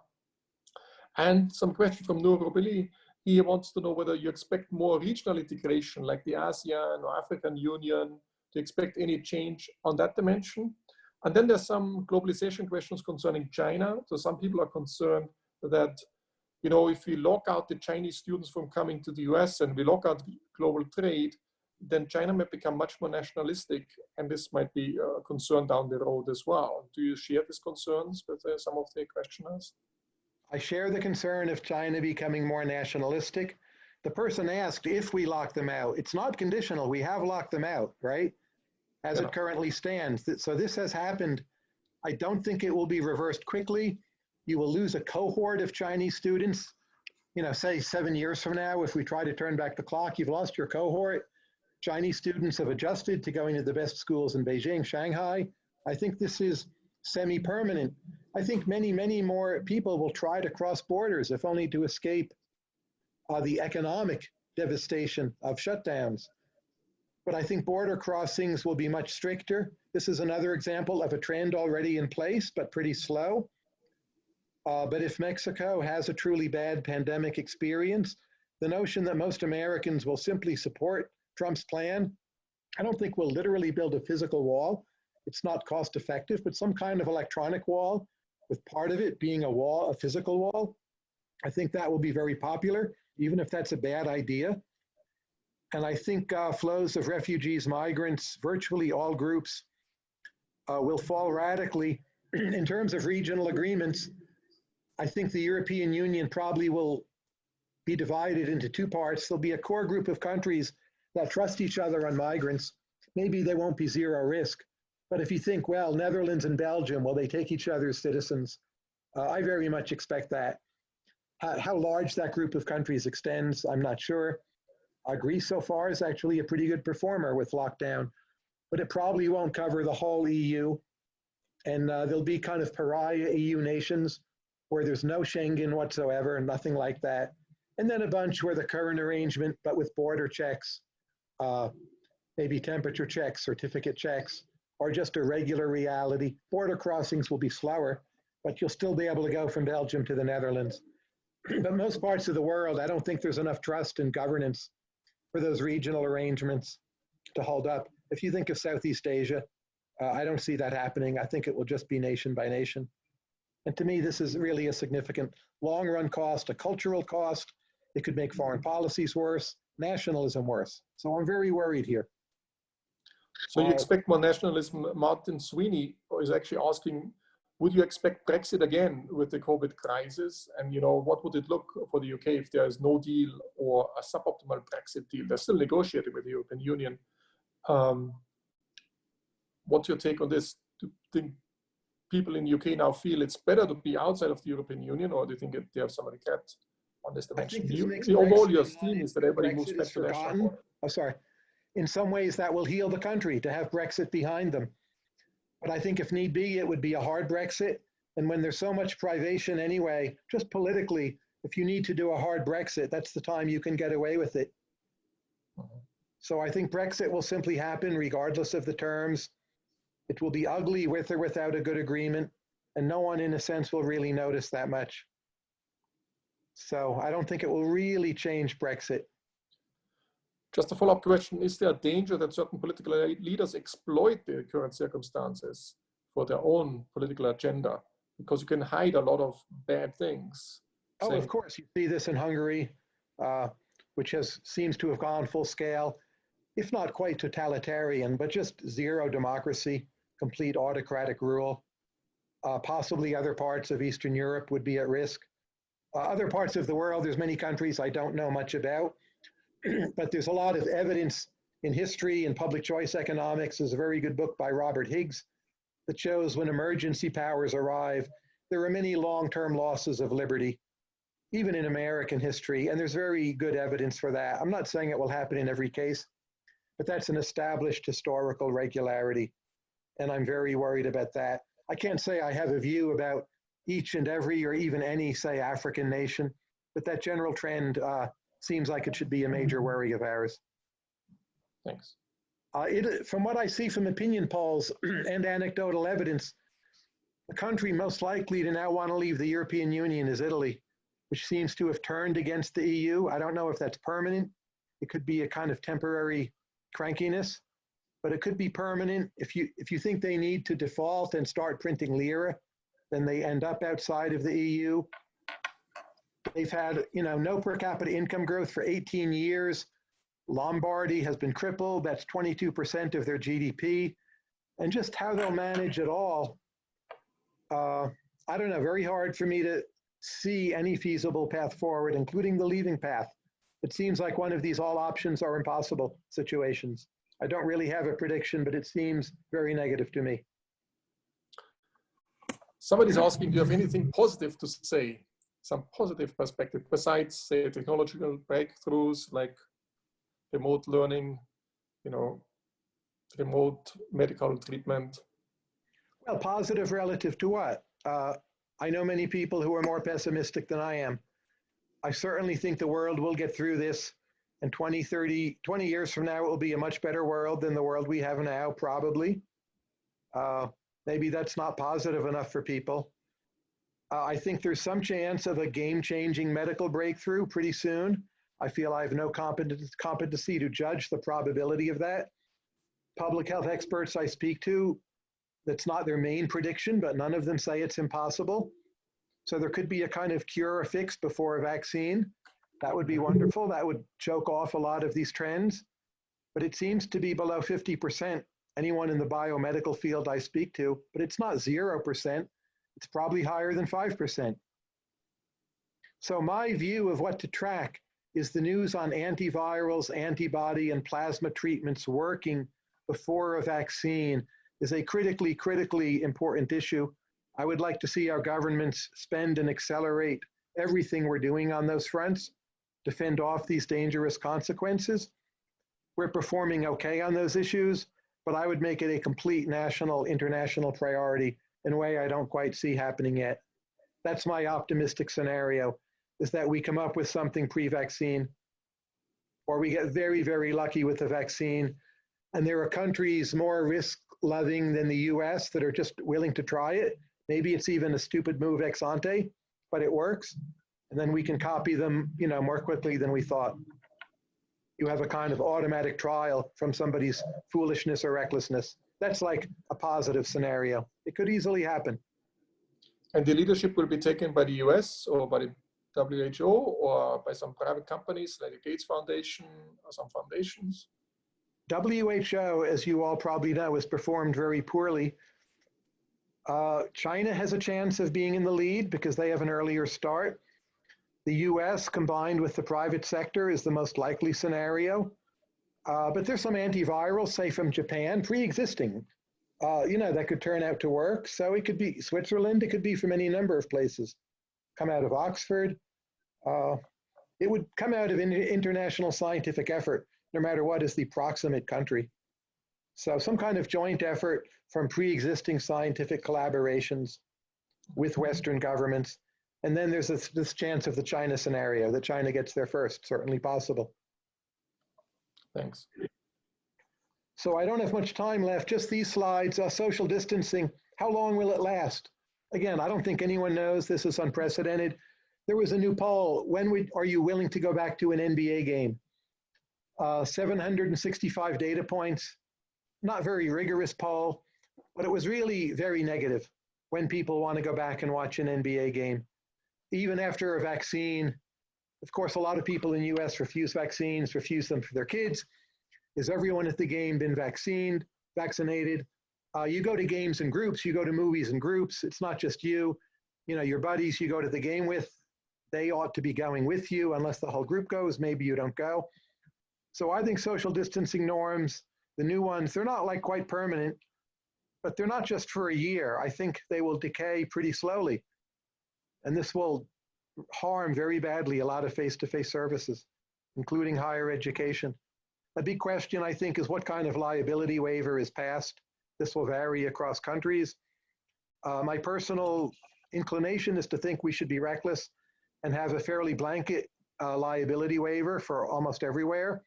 And some question from Nur Robili. He wants to know whether you expect more regional integration, like the ASEAN or African Union, you expect any change on that dimension? And then there's some globalization questions concerning China. So some people are concerned that, you know, if we lock out the Chinese students from coming to the US and we lock out global trade, then China might become much more nationalistic, and this might be a concern down the road as well. Do you share these concerns with some of the questioners? I share the concern of China becoming more nationalistic. The person asked if we lock them out. It's not conditional. We have locked them out, right? As it currently stands. So this has happened. I don't think it will be reversed quickly. You will lose a cohort of Chinese students. You know, say 7 years from now, if we try to turn back the clock, you've lost your cohort. Chinese students have adjusted to going to the best schools in Beijing, Shanghai. I think this is semi-permanent. I think many, many more people will try to cross borders, if only to escape the economic devastation of shutdowns. But I think border crossings will be much stricter. This is another example of a trend already in place, but pretty slow. But if Mexico has a truly bad pandemic experience, the notion that most Americans will simply support Trump's plan, I don't think we'll literally build a physical wall. It's not cost effective, but some kind of electronic wall, with part of it being a wall, a physical wall. I think that will be very popular, even if that's a bad idea. And I think flows of refugees, migrants, virtually all groups will fall radically. In terms of regional agreements, I think the European Union probably will be divided into two parts. There'll be a core group of countries that trust each other on migrants. Maybe they won't be zero risk. But if you think, well, Netherlands and Belgium, will they take each other's citizens? I very much expect that. How large that group of countries extends, I'm not sure. Greece so far is actually a pretty good performer with lockdown, but it probably won't cover the whole EU. And there'll be kind of pariah EU nations where there's no Schengen whatsoever, nothing like that. And then a bunch where the current arrangement, but with border checks, maybe temperature checks, certificate checks, or just a regular reality. Border crossings will be slower, but you'll still be able to go from Belgium to the Netherlands. But most parts of the world, I don't think there's enough trust in governance for those regional arrangements to hold up. If you think of Southeast Asia, I don't see that happening. I think it will just be nation by nation. And to me, this is really a significant long-run cost, a cultural cost. It could make foreign policies worse, nationalism worse. So I'm very worried here. So you expect more nationalism. Martin Sweeney is actually asking, would you expect Brexit again with the COVID crisis? And, you know, what would it look for the UK if there is no deal or a suboptimal Brexit deal? They're still negotiating with the European Union. What's your take on this? Do you think people in the UK now feel it's better to be outside of the European Union, or do you think they have some regret on this dimension? Overall, your theme is that everybody moves back to national. Oh, sorry. In some ways, that will heal the country to have Brexit behind them. But I think if need be, it would be a hard Brexit. And when there's so much privation anyway, just politically, if you need to do a hard Brexit, that's the time you can get away with it. So I think Brexit will simply happen regardless of the terms. It will be ugly with or without a good agreement, and no one in a sense will really notice that much. So I don't think it will really change Brexit. Just a follow-up question, is there a danger that certain political leaders exploit the current circumstances for their own political agenda? Because you can hide a lot of bad things. Oh, of course, you see this in Hungary, which seems to have gone full scale, if not quite totalitarian, but just zero democracy, complete autocratic rule. Possibly other parts of Eastern Europe would be at risk. Other parts of the world, there's many countries I don't know much about, but there's a lot of evidence in history and public choice economics. There's a very good book by Robert Higgs that shows when emergency powers arrive, there are many long-term losses of liberty, even in American history, and there's very good evidence for that. I'm not saying it will happen in every case, but that's an established historical regularity, and I'm very worried about that. I can't say I have a view about each and every or even any, say, African nation, but that general trend seems like it should be a major worry of ours. Thanks. From what I see from opinion polls and anecdotal evidence, the country most likely to now want to leave the European Union is Italy, which seems to have turned against the EU. I don't know if that's permanent. It could be a kind of temporary crankiness, but it could be permanent. If you think they need to default and start printing lira, then they end up outside of the EU. They've had, no per capita income growth for 18 years. Lombardy has been crippled. That's 22% of their GDP. And just how they'll manage it all, I don't know, very hard for me to see any feasible path forward, including the leaving path. It seems like one of these all options are impossible situations. I don't really have a prediction, but it seems very negative to me. Somebody's asking, do you have anything positive to say? Some positive perspective besides, say, technological breakthroughs like remote learning, remote medical treatment? Well, positive relative to what? I know many people who are more pessimistic than I am. I certainly think the world will get through this, and 20 years from now, it will be a much better world than the world we have now, probably. Maybe that's not positive enough for people. I think there's some chance of a game-changing medical breakthrough pretty soon. I feel I have no competency to judge the probability of that. Public health experts I speak to, that's not their main prediction, but none of them say it's impossible. So there could be a kind of cure or fix before a vaccine. That would be wonderful. That would choke off a lot of these trends. But it seems to be below 50%, anyone in the biomedical field I speak to, but it's not 0%. It's probably higher than 5%. So my view of what to track is the news on antivirals, antibody, and plasma treatments working before a vaccine is a critically important issue. I would like to see our governments spend and accelerate everything we're doing on those fronts to fend off these dangerous consequences. We're performing okay on those issues, but I would make it a complete national, international priority in a way I don't quite see happening yet. That's my optimistic scenario, is that we come up with something pre-vaccine, or we get very, very lucky with the vaccine. And there are countries more risk-loving than the US that are just willing to try it. Maybe it's even a stupid move ex ante, but it works. And then we can copy them, more quickly than we thought. You have a kind of automatic trial from somebody's foolishness or recklessness. That's like a positive scenario. It could easily happen. And the leadership will be taken by the US or by the WHO or by some private companies like the Gates Foundation or some foundations? WHO, as you all probably know, has performed very poorly. China has a chance of being in the lead because they have an earlier start. The US combined with the private sector is the most likely scenario. But there's some antivirals, say from Japan, pre-existing, that could turn out to work. So it could be Switzerland, it could be from any number of places. Come out of Oxford. It would come out of international scientific effort, no matter what is the proximate country. So some kind of joint effort from pre-existing scientific collaborations with Western governments. And then there's this chance of the China scenario, that China gets there first, certainly possible. Thanks. So I don't have much time left, just these slides. Social distancing, how long will it last? Again, I don't think anyone knows. This is unprecedented. There was a new poll. When are you willing to go back to an NBA game? 765 data points, not very rigorous poll, but it was really very negative when people want to go back and watch an NBA game. Even after a vaccine, of course, a lot of people in the US refuse vaccines, refuse them for their kids. Is everyone at the game been vaccinated? You go to games in groups, you go to movies in groups. It's not just you, your buddies you go to the game with, they ought to be going with you unless the whole group goes, maybe you don't go. So I think social distancing norms, the new ones, they're not like quite permanent, but they're not just for a year. I think they will decay pretty slowly. And this will harm very badly a lot of face-to-face services, including higher education. A big question, I think, is what kind of liability waiver is passed. This will vary across countries. My personal inclination is to think we should be reckless and have a fairly blanket liability waiver for almost everywhere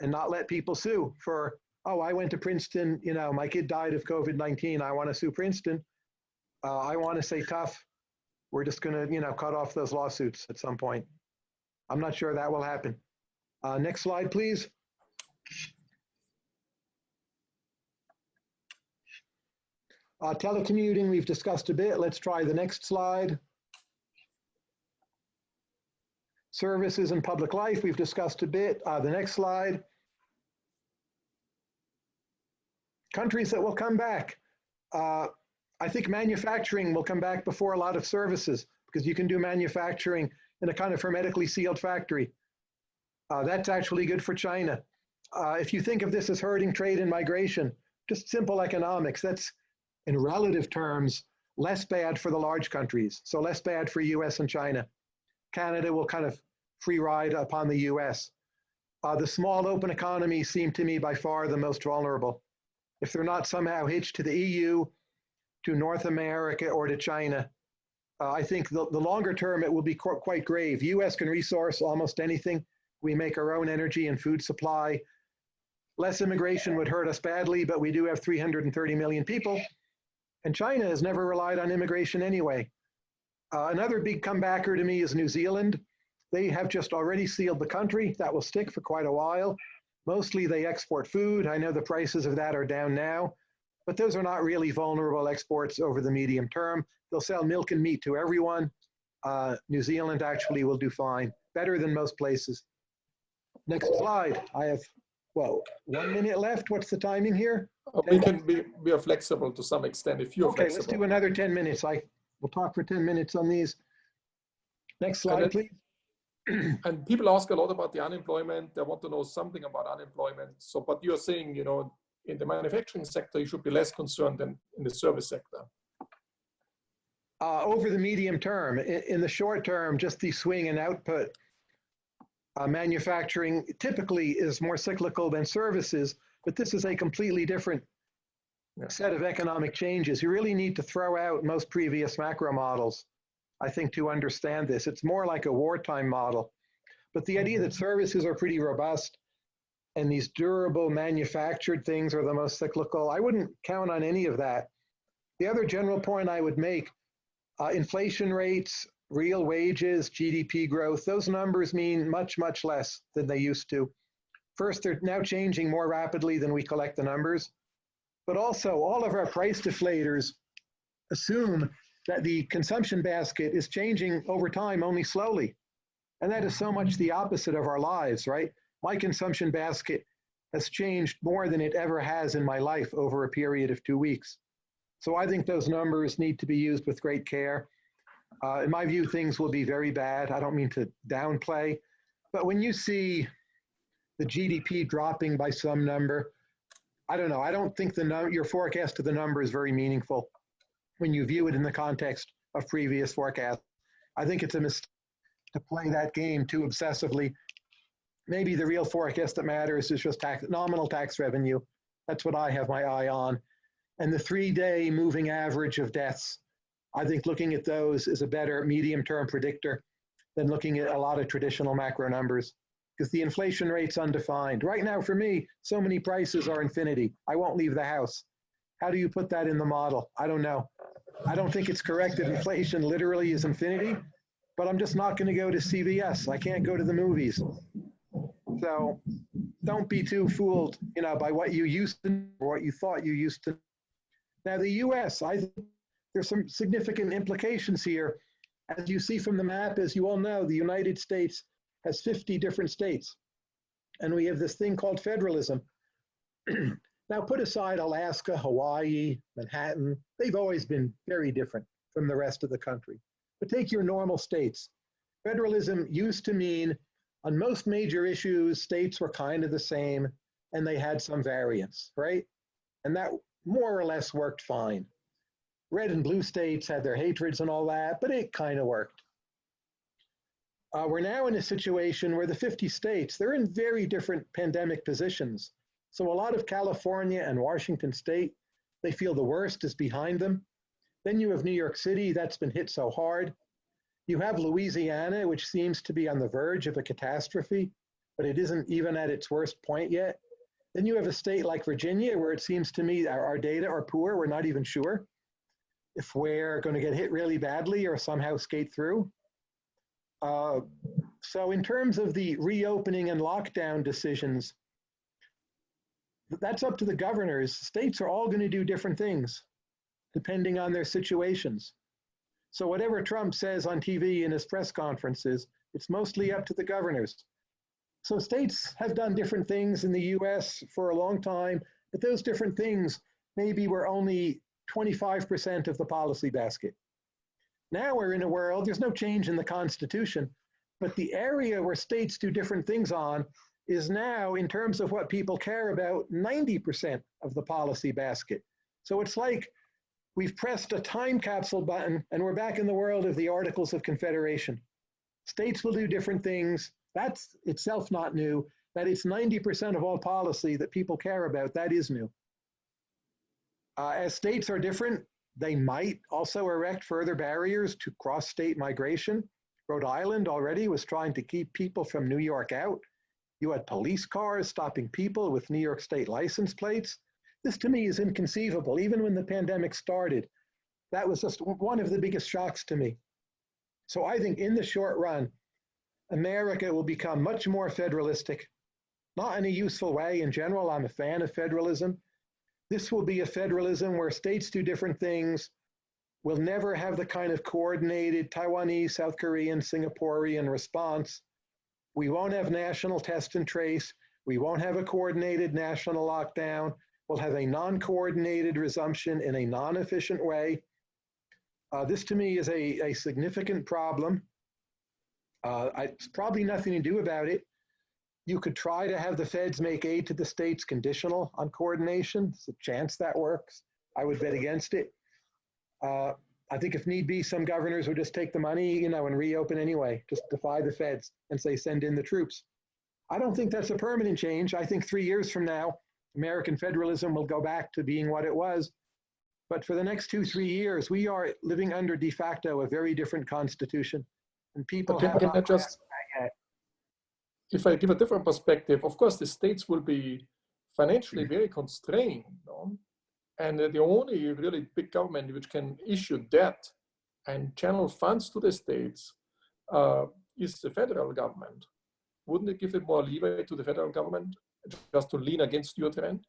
and not let people sue for, oh, I went to Princeton, my kid died of COVID-19, I want to sue Princeton. I want to say tough. We're just going to, cut off those lawsuits at some point. I'm not sure that will happen. Next slide, please. Telecommuting, we've discussed a bit. Let's try the next slide. Services and public life, we've discussed a bit. The next slide. Countries that will come back. I think manufacturing will come back before a lot of services, because you can do manufacturing in a kind of hermetically sealed factory. That's actually good for China. If you think of this as herding trade and migration, just simple economics, that's in relative terms less bad for the large countries, so less bad for US and China. Canada will kind of free ride upon the US. The small open economies seem to me by far the most vulnerable. If they're not somehow hitched to the EU, to North America, or to China, I think the longer term it will be quite grave. US can resource almost anything. We make our own energy and food supply. Less immigration would hurt us badly, but we do have 330 million people. And China has never relied on immigration anyway. Another big comebacker to me is New Zealand. They have just already sealed the country. That will stick for quite a while. Mostly they export food. I know the prices of that are down now, but those are not really vulnerable exports over the medium term. They'll sell milk and meat to everyone. New Zealand actually will do fine, better than most places. Next slide. I have, well, 1 minute left. What's the timing here? We can be flexible to some extent if you're flexible. Let's do another 10 minutes. We'll talk for 10 minutes on these. Next slide, please. And people ask a lot about the unemployment. They want to know something about unemployment. So, but you're saying, you know, in the manufacturing sector, you should be less concerned than in the service sector. Over the medium term. In the short term, just the swing in output. Manufacturing typically is more cyclical than services, but this is a completely different set of economic changes. You really need to throw out most previous macro models, I think, to understand this. It's more like a wartime model. But the idea that services are pretty robust and these durable manufactured things are the most cyclical, I wouldn't count on any of that. The other general point I would make, inflation rates, real wages, GDP growth, those numbers mean much, much less than they used to. First, they're now changing more rapidly than we collect the numbers. But also, all of our price deflators assume that the consumption basket is changing over time only slowly. And that is so much the opposite of our lives, right? My consumption basket has changed more than it ever has in my life over a period of 2 weeks. So I think those numbers need to be used with great care. In my view, things will be very bad. I don't mean to downplay, but when you see the GDP dropping by some number, I don't know. I don't think your forecast of the number is very meaningful when you view it in the context of previous forecasts. I think it's a mistake to play that game too obsessively. Maybe the real forecast that matters is just nominal tax revenue. That's what I have my eye on. And the 3-day moving average of deaths, I think looking at those is a better medium-term predictor than looking at a lot of traditional macro numbers, because the inflation rate's undefined. Right now, for me, so many prices are infinity. I won't leave the house. How do you put that in the model? I don't know. I don't think it's correct that inflation literally is infinity, but I'm just not going to go to CVS. I can't go to the movies. So don't be too fooled, you know, by what you used to or what you thought you used to. Now, the US, I think there's some significant implications here. As you see from the map, as you all know, the United States has 50 different states. And we have this thing called federalism. Now, put aside Alaska, Hawaii, Manhattan. They've always been very different from the rest of the country. But take your normal states. Federalism used to mean on most major issues, states were kind of the same and they had some variance, right? And that more or less worked fine. Red and blue states had their hatreds and all that, but it kind of worked. We're now in a situation where the 50 states, they're in very different pandemic positions. So a lot of California and Washington state, they feel the worst is behind them. Then you have New York City, that's been hit so hard. You have Louisiana, which seems to be on the verge of a catastrophe, but it isn't even at its worst point yet. Then you have a state like Virginia, where it seems to me our data are poor. We're not even sure if we're going to get hit really badly or somehow skate through. So in terms of the reopening and lockdown decisions, that's up to the governors. States are all going to do different things. depending on their situations. So whatever Trump says on TV in his press conferences, it's mostly up to the governors. So states have done different things in the US for a long time, but those different things maybe were only 25% of the policy basket. Now we're in a world, there's no change in the Constitution, but the area where states do different things on is now, in terms of what people care about, 90% of the policy basket. So it's like we've pressed a time capsule button and we're back in the world of the Articles of Confederation. States will do different things. That's itself not new. That it's 90% of all policy that people care about, that is new. As states are different, they might also erect further barriers to cross-state migration. Rhode Island already was trying to keep people from New York out. You had police cars stopping people with New York State license plates. This to me is inconceivable. Even when the pandemic started, that was just one of the biggest shocks to me. So I think in the short run, America will become much more federalistic, not in a useful way. In general, I'm a fan of federalism. This will be a federalism where states do different things. We'll never have the kind of coordinated Taiwanese, South Korean, Singaporean response. We won't have national test and trace. We won't have a coordinated national lockdown. We'll have a non-coordinated resumption in a non-efficient way. This to me is a significant problem. It's probably nothing to do about it. You could try to have the feds make aid to the states conditional on coordination. There's a chance that works. I would bet against it. I think if need be, some governors would just take the money, and reopen anyway, just defy the feds and say, send in the troops. I don't think that's a permanent change. I think 3 years from now, American federalism will go back to being what it was. But for the next 2-3 years, we are living under de facto a very different constitution. And people have not grasped that yet. If I give a different perspective, of course, the states will be financially very constrained, and the only really big government which can issue debt and channel funds to the states is the federal government. Wouldn't it give it more leeway to the federal government just to lean against your trend?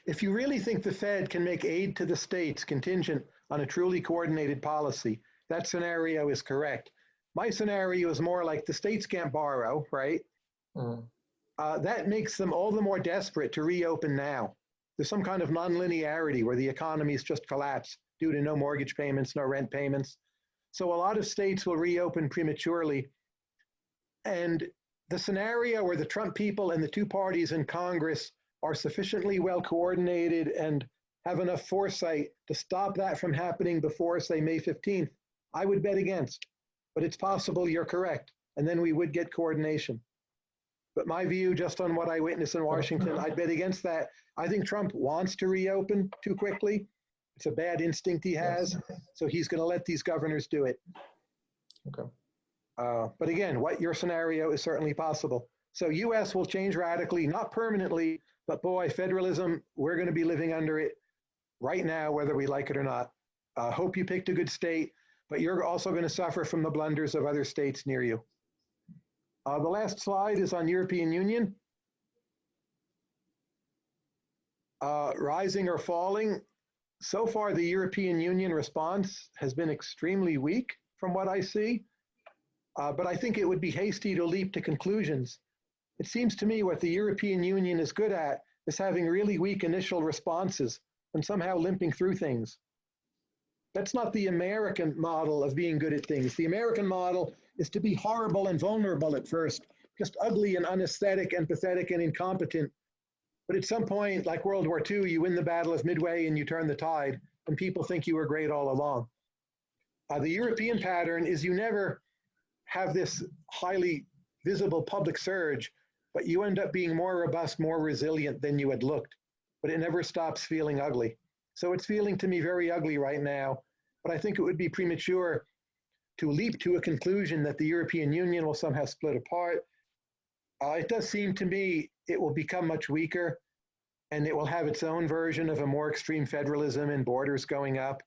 If you really think the Fed can make aid to the states contingent on a truly coordinated policy, that scenario is correct. My scenario is more like the states can't borrow, right? That makes them all the more desperate to reopen now. There's some kind of non-linearity where the economies just collapse due to no mortgage payments, no rent payments. So a lot of states will reopen prematurely. And the scenario where the Trump people and the two parties in Congress are sufficiently well coordinated and have enough foresight to stop that from happening before, say, May 15th, I would bet against. But it's possible you're correct, and then we would get coordination. But my view, just on what I witnessed in Washington, I'd bet against that. I think Trump wants to reopen too quickly. It's a bad instinct he has, so he's going to let these governors do it. Okay. But again, what your scenario is certainly possible. So US will change radically, not permanently, but boy, federalism, we're going to be living under it right now, whether we like it or not. Hope you picked a good state, but you're also going to suffer from the blunders of other states near you. The last slide is on European Union. Rising or falling. So far, the European Union response has been extremely weak from what I see, but I think it would be hasty to leap to conclusions. It seems to me what the European Union is good at is having really weak initial responses and somehow limping through things. That's not the American model of being good at things. The American model is to be horrible and vulnerable at first, just ugly and unaesthetic and pathetic and incompetent. But at some point, like World War II, you win the Battle of Midway and you turn the tide, and people think you were great all along. The European pattern is you never have this highly visible public surge, but you end up being more robust, more resilient than you had looked. But it never stops feeling ugly. So it's feeling to me very ugly right now, but I think it would be premature to leap to a conclusion that the European Union will somehow split apart. It does seem to me it will become much weaker, and it will have its own version of a more extreme federalism and borders going up.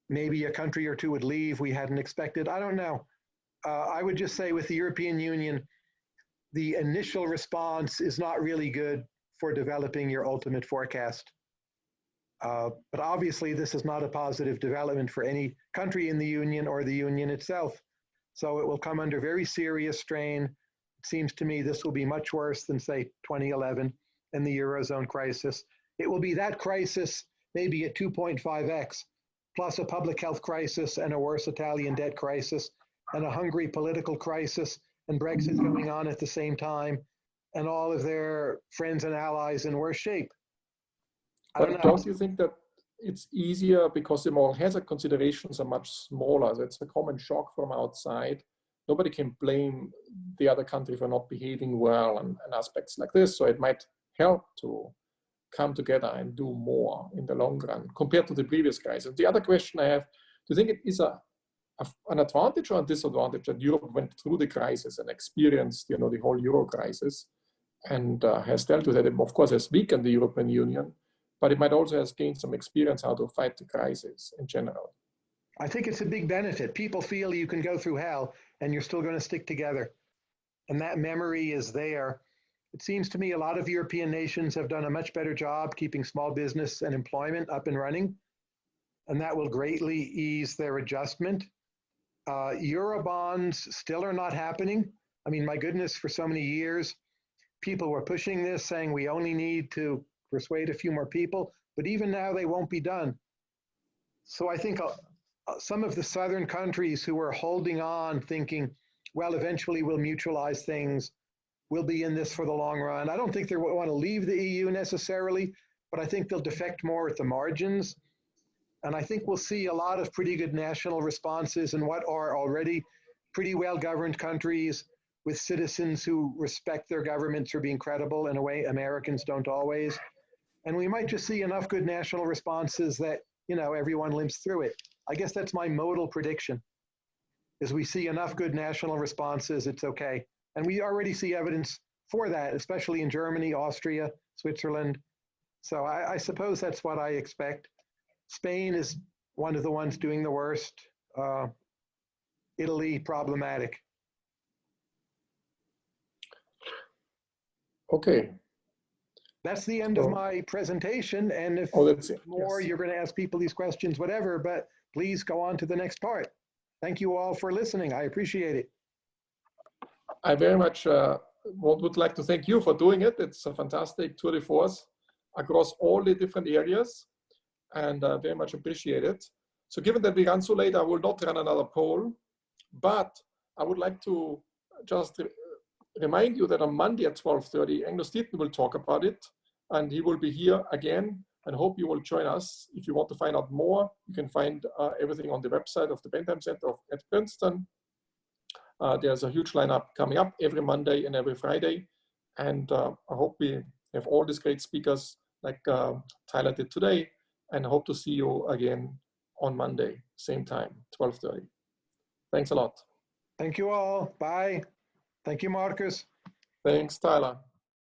Maybe a country or two would leave we hadn't expected. I don't know. I would just say with the European Union, the initial response is not really good for developing your ultimate forecast. But obviously, this is not a positive development for any country in the Union or the Union itself. So it will come under very serious strain. It seems to me this will be much worse than, say, 2011 and the Eurozone crisis. It will be that crisis maybe at 2.5x, plus a public health crisis and a worse Italian debt crisis and a Hungary political crisis and Brexit going on at the same time and all of their friends and allies in worse shape. But don't you think that it's easier because the moral hazard considerations are much smaller? That's a common shock from outside. Nobody can blame the other country for not behaving well and aspects like this. So it might help to come together and do more in the long run compared to the previous crisis. The other question I have, do you think it is an advantage or a disadvantage that Europe went through the crisis and experienced, the whole Euro crisis and has dealt with it? Of course, has weakened the European Union, but it might also have gained some experience how to fight the crisis in general. I think it's a big benefit. People feel you can go through hell and you're still going to stick together. And that memory is there. It seems to me a lot of European nations have done a much better job keeping small business and employment up and running. And that will greatly ease their adjustment. Eurobonds still are not happening. I mean, my goodness, for so many years, people were pushing this, saying we only need to persuade a few more people, but even now they won't be done. So I think some of the southern countries who were holding on thinking, well, eventually we'll mutualize things, we'll be in this for the long run. I don't think they want to leave the EU necessarily, but I think they'll defect more at the margins. And I think we'll see a lot of pretty good national responses in what are already pretty well-governed countries with citizens who respect their governments for being credible in a way Americans don't always. And we might just see enough good national responses that, everyone limps through it. I guess that's my modal prediction, is we see enough good national responses, it's okay. And we already see evidence for that, especially in Germany, Austria, Switzerland. So I suppose that's what I expect. Spain is one of the ones doing the worst. Italy, problematic. Okay. That's the end of my presentation. And if more, you're going to ask people these questions, whatever, but please go on to the next part. Thank you all for listening. I appreciate it. I very much would like to thank you for doing it. It's a fantastic tour de force across all the different areas, and very much appreciate it. So given that we ran so late, I will not run another poll, but I would like to just remind you that on Monday at 12:30, Agnes Deaton will talk about it, and he will be here again, and hope you will join us. If you want to find out more, you can find everything on the website of the Bendheim Center at Princeton. There's a huge lineup coming up every Monday and every Friday, and I hope we have all these great speakers like Tyler did today, and I hope to see you again on Monday, same time, 12:30. Thanks a lot. Thank you all. Bye. Thank you, Markus. Thanks, Tyler.